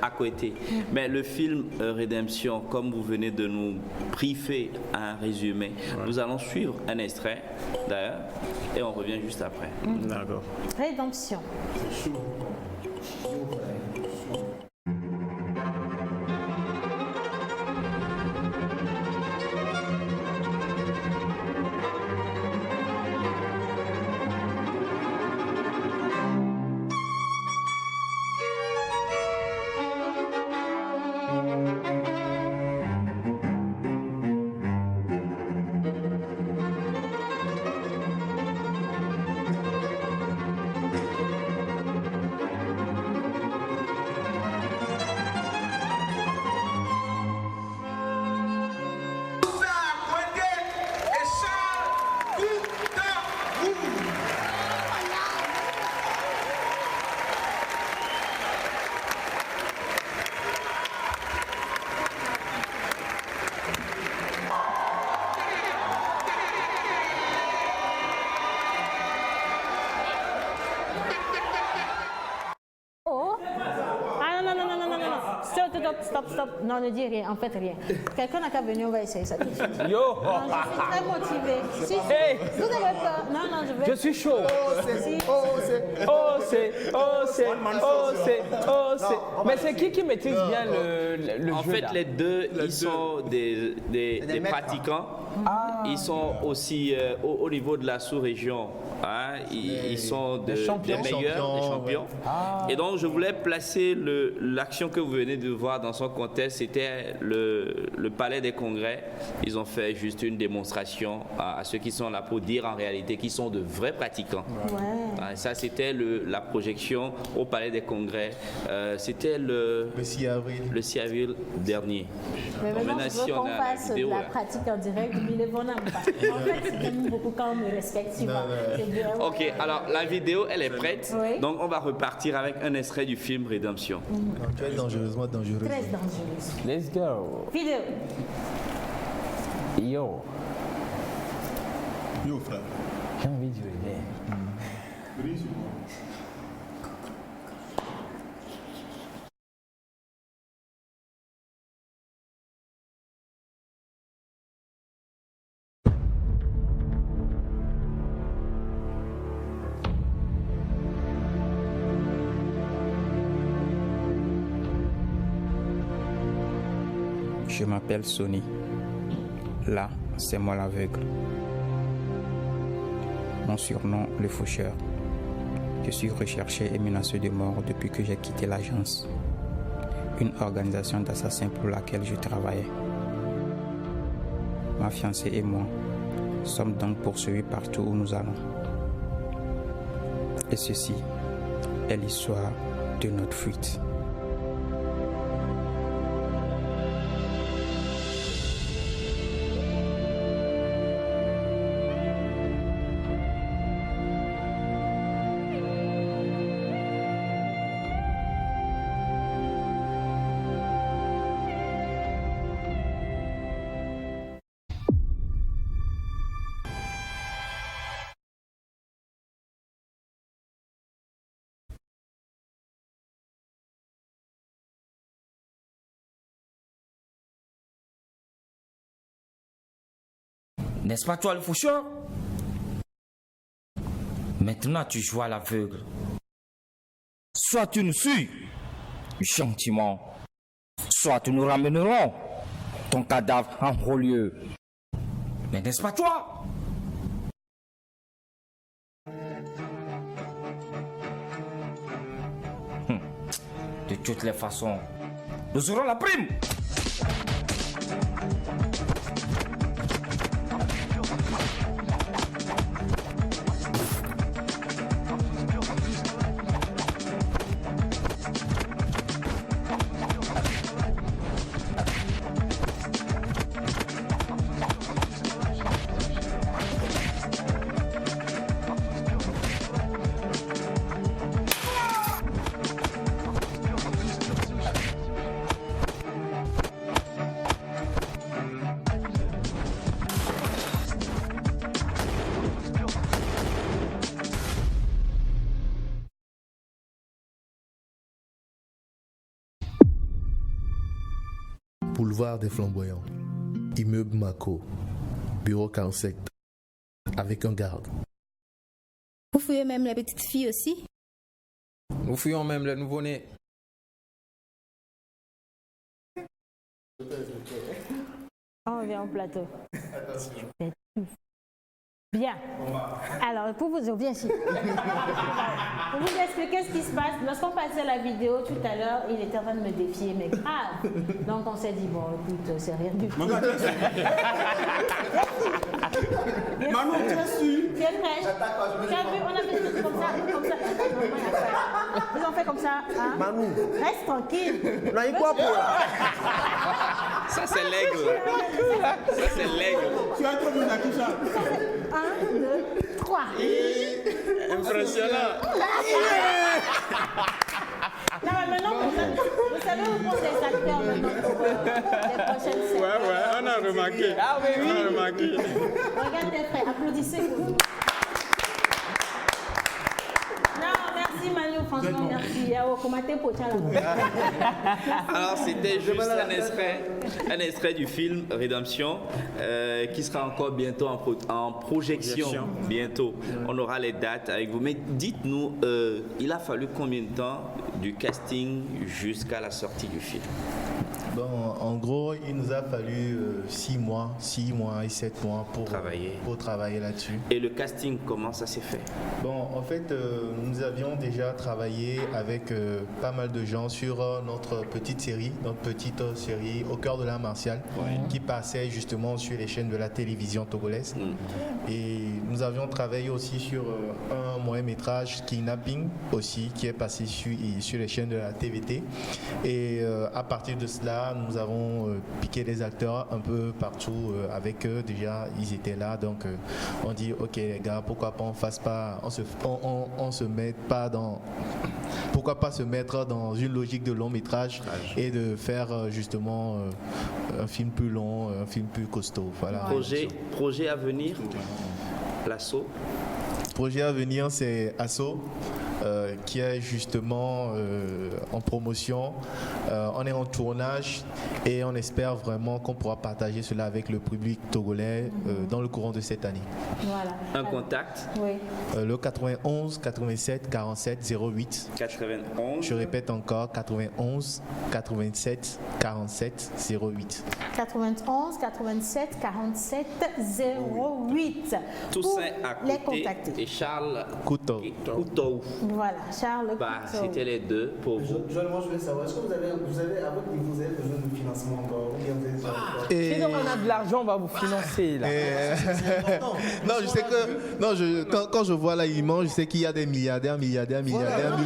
à côté. Mais le film Rédemption, comme vous venez de nous briefer un résumé, nous allons suivre un extrait d'ailleurs et on revient juste après. D'accord. Rédemption. C'est chaud. Stop. Non, ne dis rien. En fait, rien. Quelqu'un n'a qu'à venir, on va essayer ça tout de suite. Yo! Non, je suis très motivée. Si, hey! Vous avez peur? Non, je vais... Je suis chaud. Mais c'est qui maîtrise bien le jeu? En fait, les deux, ils sont des pratiquants. Ils sont aussi au niveau de la sous-région. Hein, ils sont des meilleurs, des champions. Et donc, je voulais placer l'action que vous venez de voir dans son contexte. C'était le Palais des Congrès. Ils ont fait juste une démonstration à ceux qui sont là pour dire en réalité qu'ils sont de vrais pratiquants. Ouais. Ça, c'était la projection au Palais des Congrès. C'était le 6 avril dernier. Mais maintenant, je veux qu'on fasse de la pratique en direct. Il est bon à me parler. En fait, c'est tellement beaucoup quand on me respecte. Ok, alors la vidéo, elle est prête. Oui. Donc, on va repartir avec un extrait du film Rédemption. Tu es dangereusement dangereux. Très dangereuse. Let's go. Vidéo. Yo. Yo, frère. J'ai envie de jouer. Je m'appelle Sonny. Là, c'est moi l'aveugle. Mon surnom, le faucheur. Je suis recherché et menacé de mort depuis que j'ai quitté l'agence. Une organisation d'assassins pour laquelle je travaillais. Ma fiancée et moi sommes donc poursuivis partout où nous allons. Et ceci est l'histoire de notre fuite. N'est-ce pas toi le faucheur? Maintenant tu joues à l'aveugle. Soit tu nous suis gentiment, soit nous ramènerons ton cadavre en haut lieu. Mais n'est-ce pas toi? De toutes les façons, nous aurons la prime. Boulevard des Flamboyants, immeuble Mako, bureau 47, avec un garde. Vous fouillez même les petites filles aussi? Nous fouillons même les nouveau-nés. On revient au plateau. Bien. Alors, pour vous dire ici. Pour vous expliquer ce qui se passe, lorsqu'on passait la vidéo tout à l'heure, il était en train de me défier, mais grave. Donc on s'est dit, bon, écoute, c'est rien du tout. Maman, tu es sûr? Tu es prêt? Tu as vu, on a fait tout comme ça. Ils ont fait comme ça. Hein? Manou. Reste tranquille. Non, il quoi pour là? Ça, c'est l'aigle. Ça, c'est l'aigle. Tu as trop bien Akisha. 1, 2, 3. Impressionnant. Non, mais maintenant, vous savez où vont les acteurs maintenant pour les prochaines scènes. Ouais, on a remarqué. Ah oui, oui. On a remarqué. Regarde tes frères, applaudissez-vous. Merci Manu, franchement merci. Alors c'était juste un extrait du film Rédemption qui sera encore bientôt en projection. Bientôt, on aura les dates avec vous. Mais dites-nous, il a fallu combien de temps du casting jusqu'à la sortie du film? Bon, en gros, il nous a fallu 6 mois et 7 mois pour travailler là-dessus. Et le casting, comment ça s'est fait? Bon, en fait, nous avions déjà travaillé avec pas mal de gens sur notre petite série Au cœur de l'art martial, qui passait justement sur les chaînes de la télévision togolaise. Et nous avions travaillé aussi sur un moyen-métrage Kidnapping aussi, qui est passé sur les chaînes de la TVT. Et à partir de cela, nous avons piqué des acteurs un peu partout avec eux. Déjà, ils étaient là, donc on dit ok les gars, pourquoi pas pourquoi pas se mettre dans une logique de long métrage et de faire justement un film plus long, un film plus costaud. Voilà. Projet à venir, l'assaut. Projet à venir, c'est Assaut, qui est justement en promotion. On est en tournage et on espère vraiment qu'on pourra partager cela avec le public togolais dans le courant de cette année. Voilà. Un contact? Oui. Le 91 87 47 08. 91. Je répète encore, 91 87 47 08. 91 87 47 08. Toussaint à côté les contacter. Et Charles Couteau. Voilà, Charles Couteau. C'était les deux pour vous. Moi, je voulais savoir, est-ce que vous avez à votre niveau, vous avez besoin de financement encore? Si on a de l'argent, on va vous financer là. Non, je sais que quand je vois là, je sais qu'il y a des milliardaires, multimilliardaires.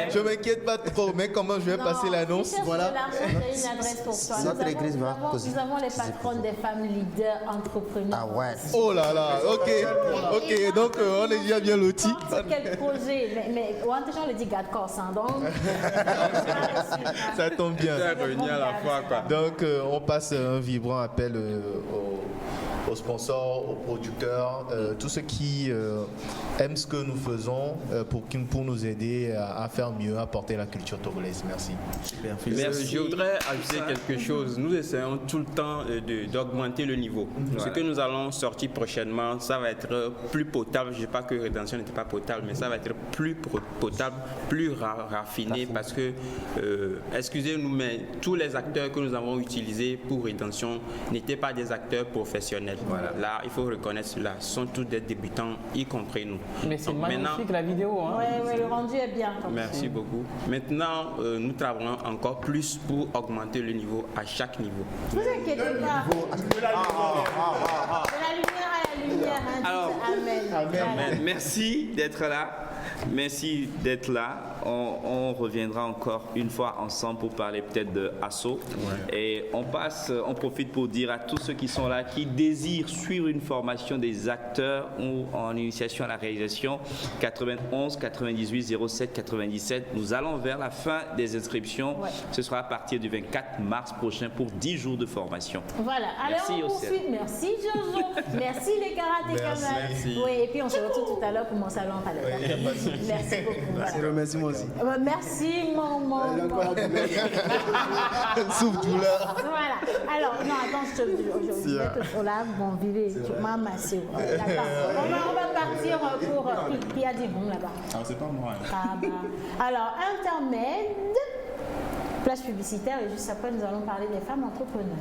Je m'inquiète pas trop, mais comment je vais passer l'annonce? Voilà. J'ai une adresse pour toi. Notre église va causer. Nous avons les patronnes des femmes leaders entrepreneurs. Ah ouais. Oh là là, ok, donc on est déjà bien lotis. Quel projet? Mais on les dit garde corps, donc. Ça tombe bien. Réunir à la fois, quoi. Donc on passe un vibrant appel aux sponsors, aux producteurs, tous ceux qui aiment ce que nous faisons pour nous aider à faire mieux, à porter la culture togolaise. Merci. Super. Je voudrais ajouter quelque chose. Nous essayons tout le temps d'augmenter le niveau. Ce que nous allons sortir prochainement, ça va être plus potable. Je ne dis pas que Rédemption n'était pas potable, mais ça va être plus potable, plus raffiné parce que, excusez-nous, mais tous les acteurs que nous avons utilisés pour Rédemption n'étaient pas des acteurs professionnels. Voilà. Là, il faut reconnaître cela. Ce sont tous des débutants, y compris nous. Mais c'est magnifique la vidéo. Hein. Oui, le rendu est bien. Merci beaucoup. Maintenant, nous travaillons encore plus pour augmenter le niveau à chaque niveau. Ne vous inquiétez pas. De la lumière à la lumière. Alors, Amen. Merci d'être là. Merci d'être là. On reviendra encore une fois ensemble pour parler peut-être de Assaut. Et on profite pour dire à tous ceux qui sont là, qui désirent suivre une formation des acteurs ou en initiation à la réalisation, 91 98 07 97. Nous allons vers la fin des inscriptions. Ce sera à partir du 24 mars prochain pour 10 jours de formation. Voilà. Allez, on poursuit. Merci Jojo. Merci les karatékas. Oui, et puis on se retrouve tout à l'heure pour mon salon. Merci beaucoup. Merci moi aussi. Merci mon souffle-douleur. Voilà. Alors, non, attends, je vais te là, bon, vivez, tu m'as massé. D'accord. On va partir pour qui a dit bon là-bas. Alors, c'est pas moi. Alors, intermède, place publicitaire, et juste après, nous allons parler des femmes entrepreneurs.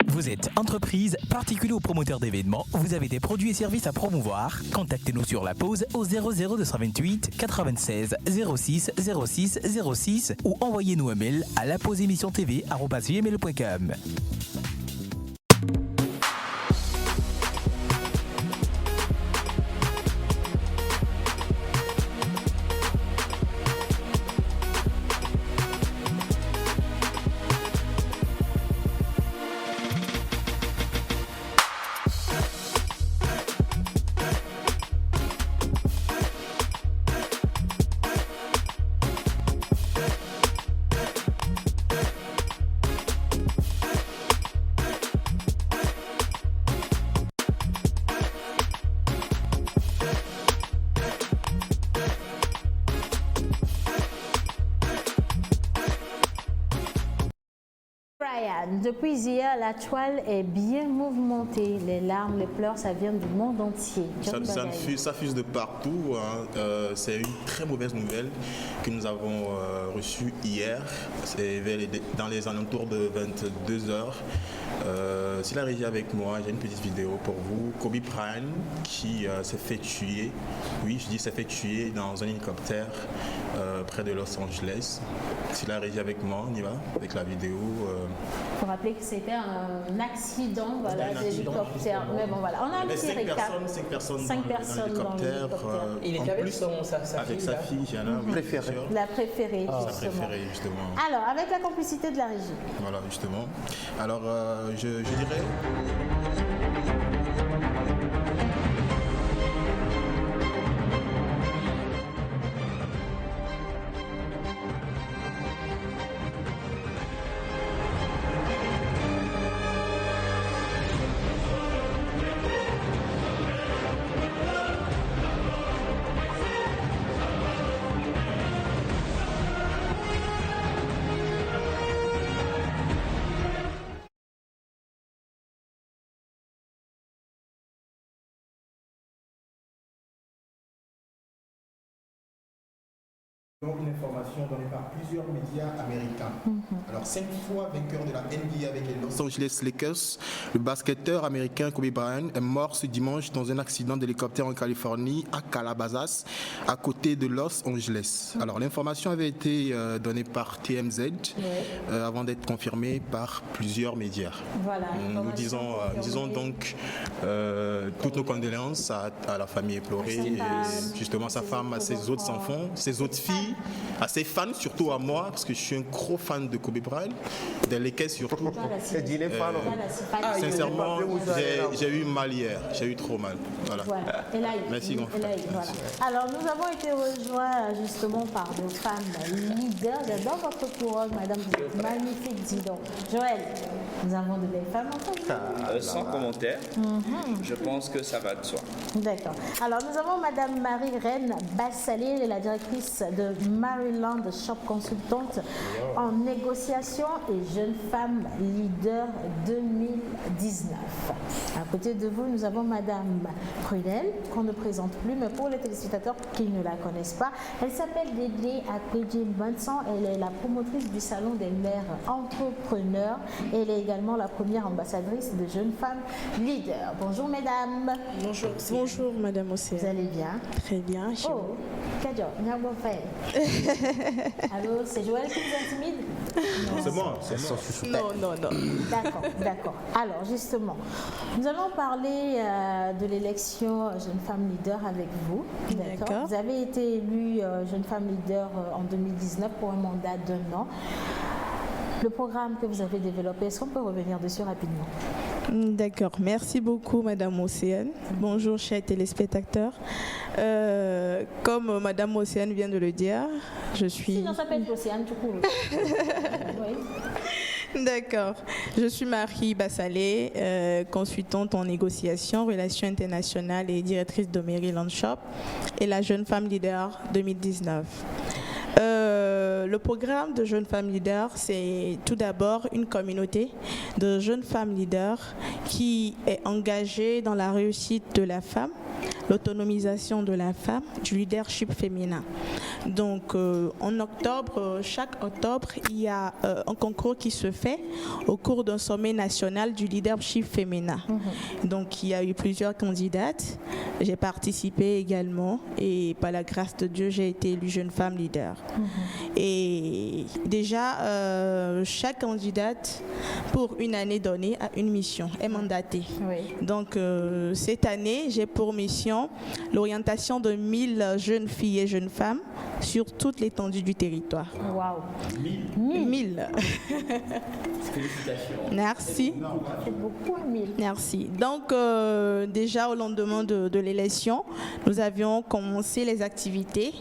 Vous êtes entreprise, particulier ou promoteur d'événements, vous avez des produits et services à promouvoir. Contactez-nous sur la pause au 00228 96 06 06 06 ou envoyez-nous un mail à lapauseémissiontv@gmail.com. Brian, depuis hier, la toile est bien mouvementée. Les larmes, les pleurs, ça vient du monde entier. Ça fuse de partout. Hein. C'est une très mauvaise nouvelle que nous avons reçue hier. C'est dans les alentours de 22h. Si la régie est avec moi, j'ai une petite vidéo pour vous. Kobe Bryant qui s'est fait tuer. Oui, je dis s'est fait tuer dans un hélicoptère près de Los Angeles. Si la régie est avec moi, on y va avec la vidéo. Il faut rappeler que c'était un accident d'hélicoptère. Mais bon, voilà. On a un petit récap. 5 personnes dans l'hélicoptère. Il était avec sa fille. Avec sa fille, Jana, oui, préférée. La préférée, justement. La préférée, justement. Alors, avec la complicité de la régie. Voilà, justement. Alors, je dirais... Donc une information donnée par plusieurs médias américains. Alors 5 fois vainqueur de la NBA avec les Los Angeles Lakers, le basketteur américain Kobe Bryant est mort ce dimanche dans un accident d'hélicoptère en Californie, à Calabasas, à côté de Los Angeles. Alors l'information avait été donnée par TMZ avant d'être confirmée par plusieurs médias. Voilà, nous disons donc toutes nos condoléances à la famille éplorée, et justement sa femme, à ses autres enfants, ses autres filles, à ses fans, surtout à moi, parce que je suis un gros fan de Kobe Bryant, des Lakers surtout. Sincèrement, j'ai eu mal hier, j'ai eu trop mal. Voilà. Merci, grand frère. Voilà. Alors, nous avons été rejoints justement par nos femmes leaders. J'adore votre couronne, madame, vous êtes magnifique, dis donc. Joël, nous avons de belles femmes en Sans commentaire, je pense que ça va de soi. D'accord. Alors, nous avons madame Marie-Reine Bassalé, la directrice de Maryland Shop Consultante en négociation et jeune femme leader 2019. À côté de vous, nous avons madame Prunel, qu'on ne présente plus, mais pour les téléspectateurs qui ne la connaissent pas, elle s'appelle Dédé Akpedji-Vincent. Elle est la promotrice du Salon des mères entrepreneurs. Elle est également la première ambassadrice de jeunes femmes leaders. Bonjour mesdames. Bonjour. Bonjour madame Océane. Vous allez bien? Très bien. Oh, Kadjo, Nyabo Faye. Allô, c'est Joël qui vous intimide? Non, c'est moi, c'est moi. Non. D'accord. Alors, justement, nous allons parler de l'élection Jeune Femme Leader avec vous. D'accord. Vous avez été élue Jeune Femme Leader en 2019 pour un mandat d'1 an. Le programme que vous avez développé, est-ce qu'on peut revenir dessus rapidement? D'accord, merci beaucoup Madame Océane. Bonjour chers téléspectateurs. Comme Madame Océane vient de le dire, je suis... Si, on s'appelle Océane tout court. Oui. D'accord. Je suis Marie Bassalé, consultante en négociation, relations internationales et directrice de Maryland Shop et la Jeune Femme Leader 2019. Le programme de Jeunes Femmes Leaders, c'est tout d'abord une communauté de jeunes femmes leaders qui est engagée dans la réussite de la femme, l'autonomisation de la femme, du leadership féminin. Donc en octobre, chaque octobre, il y a un concours qui se fait au cours d'un sommet national du leadership féminin. Donc il y a eu plusieurs candidates. J'ai participé également et par la grâce de Dieu, j'ai été élue jeune femme leader. Et déjà, chaque candidate, pour une année donnée, a une mission, est mandatée. Donc cette année, j'ai pour mission l'orientation de 1000 jeunes filles et jeunes femmes sur toute l'étendue du territoire. Waouh! 1000. Félicitations. Merci. C'est beaucoup, 1000. Merci. Donc, déjà au lendemain de l'élection, nous avions commencé les activités.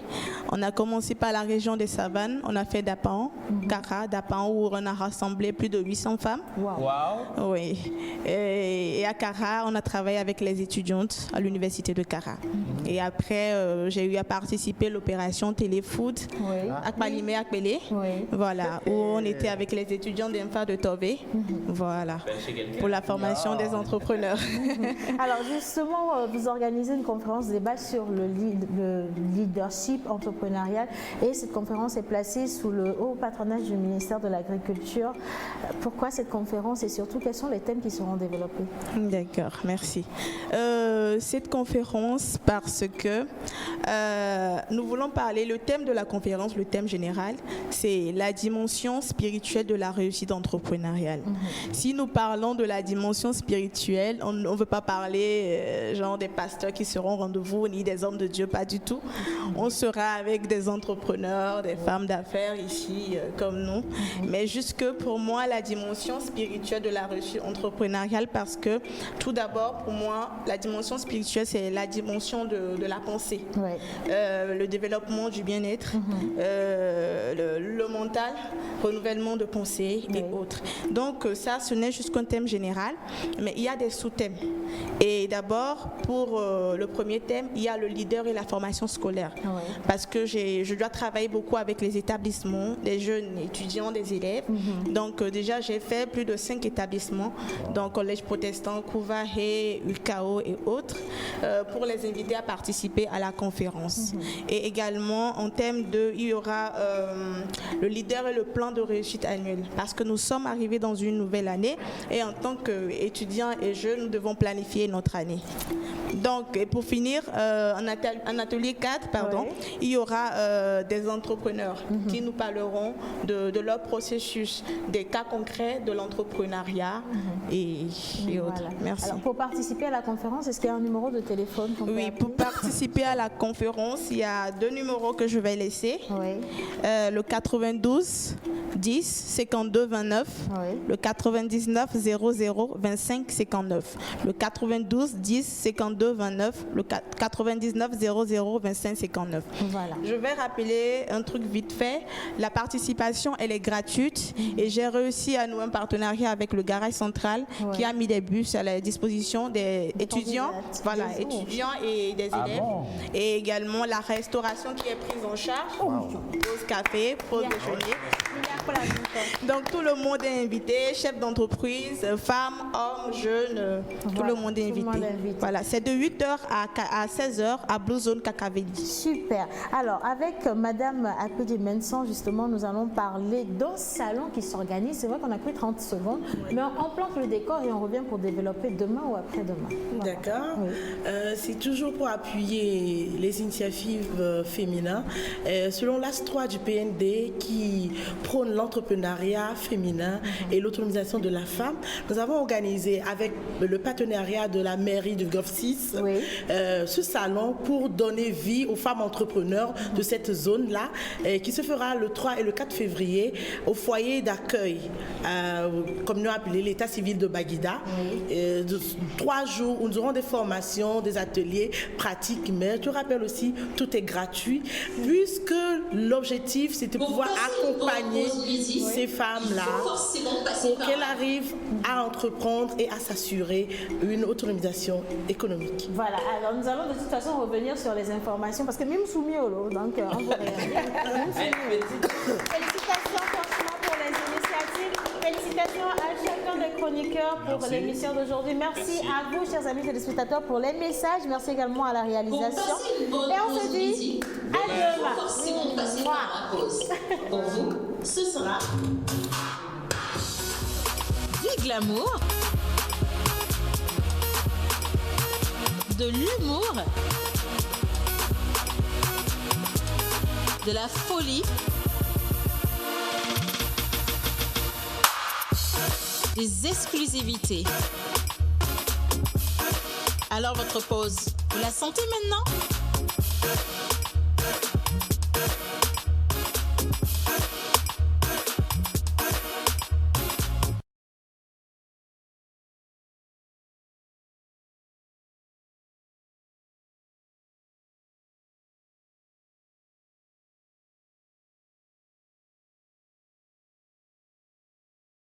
On a commencé par la région des Savanes. On a fait Dapan, Kara, Dapan, où on a rassemblé plus de 800 femmes. Wow. Oui. Et à Kara, on a travaillé avec les étudiantes à l'université de Kara. Et après, j'ai eu à participer à l'opération Téléphone Téléfoot, à Palimé, à Pelé. Voilà, où on était avec les étudiants d'ENFA de Tové. Voilà, pour la formation des entrepreneurs. Alors justement, vous organisez une conférence débat sur le leadership entrepreneurial et cette conférence est placée sous le haut patronage du ministère de l'Agriculture. Pourquoi cette conférence et surtout quels sont les thèmes qui seront développés? D'accord, merci. Cette conférence parce que nous voulons parler, le thème de la conférence, le thème général, c'est la dimension spirituelle de la réussite entrepreneuriale. Si nous parlons de la dimension spirituelle, on ne veut pas parler genre des pasteurs qui seront au rendez-vous ni des hommes de Dieu, pas du tout. On sera avec des entrepreneurs, des femmes d'affaires ici comme nous. Mais juste que pour moi, la dimension spirituelle de la réussite entrepreneuriale, parce que tout d'abord, pour moi, la dimension spirituelle, c'est la dimension de la pensée, le développement du bien-être, le mental, renouvellement de pensée et autres. Donc ça, ce n'est juste qu'un thème général, mais il y a des sous-thèmes. Et d'abord, pour le premier thème, il y a le leader et la formation scolaire. Parce que je dois travailler beaucoup avec les établissements, des jeunes étudiants, des élèves. Donc déjà, j'ai fait plus de 5 établissements, donc Collège Protestant, Kouvahe, UKO et autres, pour les inviter à participer à la conférence. Et également, en thème 2, il y aura le leader et le plan de réussite annuel. Parce que nous sommes arrivés dans une nouvelle année et en tant qu'étudiants et jeunes, nous devons planifier notre année. Donc, et pour finir, en atelier 4, il y aura des entrepreneurs qui nous parleront de leur processus, des cas concrets de l'entrepreneuriat et autres. Merci. Alors, pour participer à la conférence, est-ce qu'il y a un numéro de téléphone qu'on peut appeler? Pour participer à la conférence, il y a 2 numéros que je vais laisser. Le 92 10 52 29, le 99 00 25 59. Le 92 10 52 29, le 99 00 25 59. Voilà. Je vais rappeler un truc vite fait. La participation, elle est gratuite et j'ai réussi à nouer un partenariat avec le garage central qui a mis des bus à la disposition des étudiants, étudiants et des élèves. Et également la restauration qui est prise en charge. Pause café, pause déjeuner. Donc tout le monde est invité, chefs d'entreprise, femmes, hommes, jeunes, tout le monde est invité. Voilà, c'est de 8h à 16h à Blue Zone Kakaveli. Super. Alors avec Madame Akpedi Menson, justement, nous allons parler d'un salon qui s'organise. C'est vrai qu'on a pris 30 secondes, mais on plante le décor et on revient pour développer demain ou après-demain. Voilà. D'accord. C'est toujours pour appuyer les initiatives féminines. Selon l'AS 3 du PND qui prône l'entrepreneuriat féminin et l'autonomisation de la femme, nous avons organisé avec le partenariat de la mairie de Golfe 6 ce salon pour donner vie aux femmes entrepreneurs de cette zone-là qui se fera le 3 et le 4 février au foyer d'accueil, comme nous appelons l'état civil de Baguida. 3 jours où nous aurons des formations, des ateliers pratiques, mais je rappelle aussi tout est gratuit puisque l'objectif c'est de pouvoir accompagner ces femmes-là pour qu'elles arrivent à entreprendre et à s'assurer une autonomisation économique. Voilà, alors nous allons de toute façon revenir sur les informations parce que même Soumiolo, donc on vous réagit. Félicitations franchement pour les initiatives. Félicitations à chacun des chroniqueurs pour l'émission d'aujourd'hui. Merci à vous, chers amis téléspectateurs, pour les messages. Merci également à la réalisation. Et on se dit à demain. Pour vous, ce sera du glamour, de l'humour, de la folie, des exclusivités. Alors votre pause, vous la sentez maintenant ?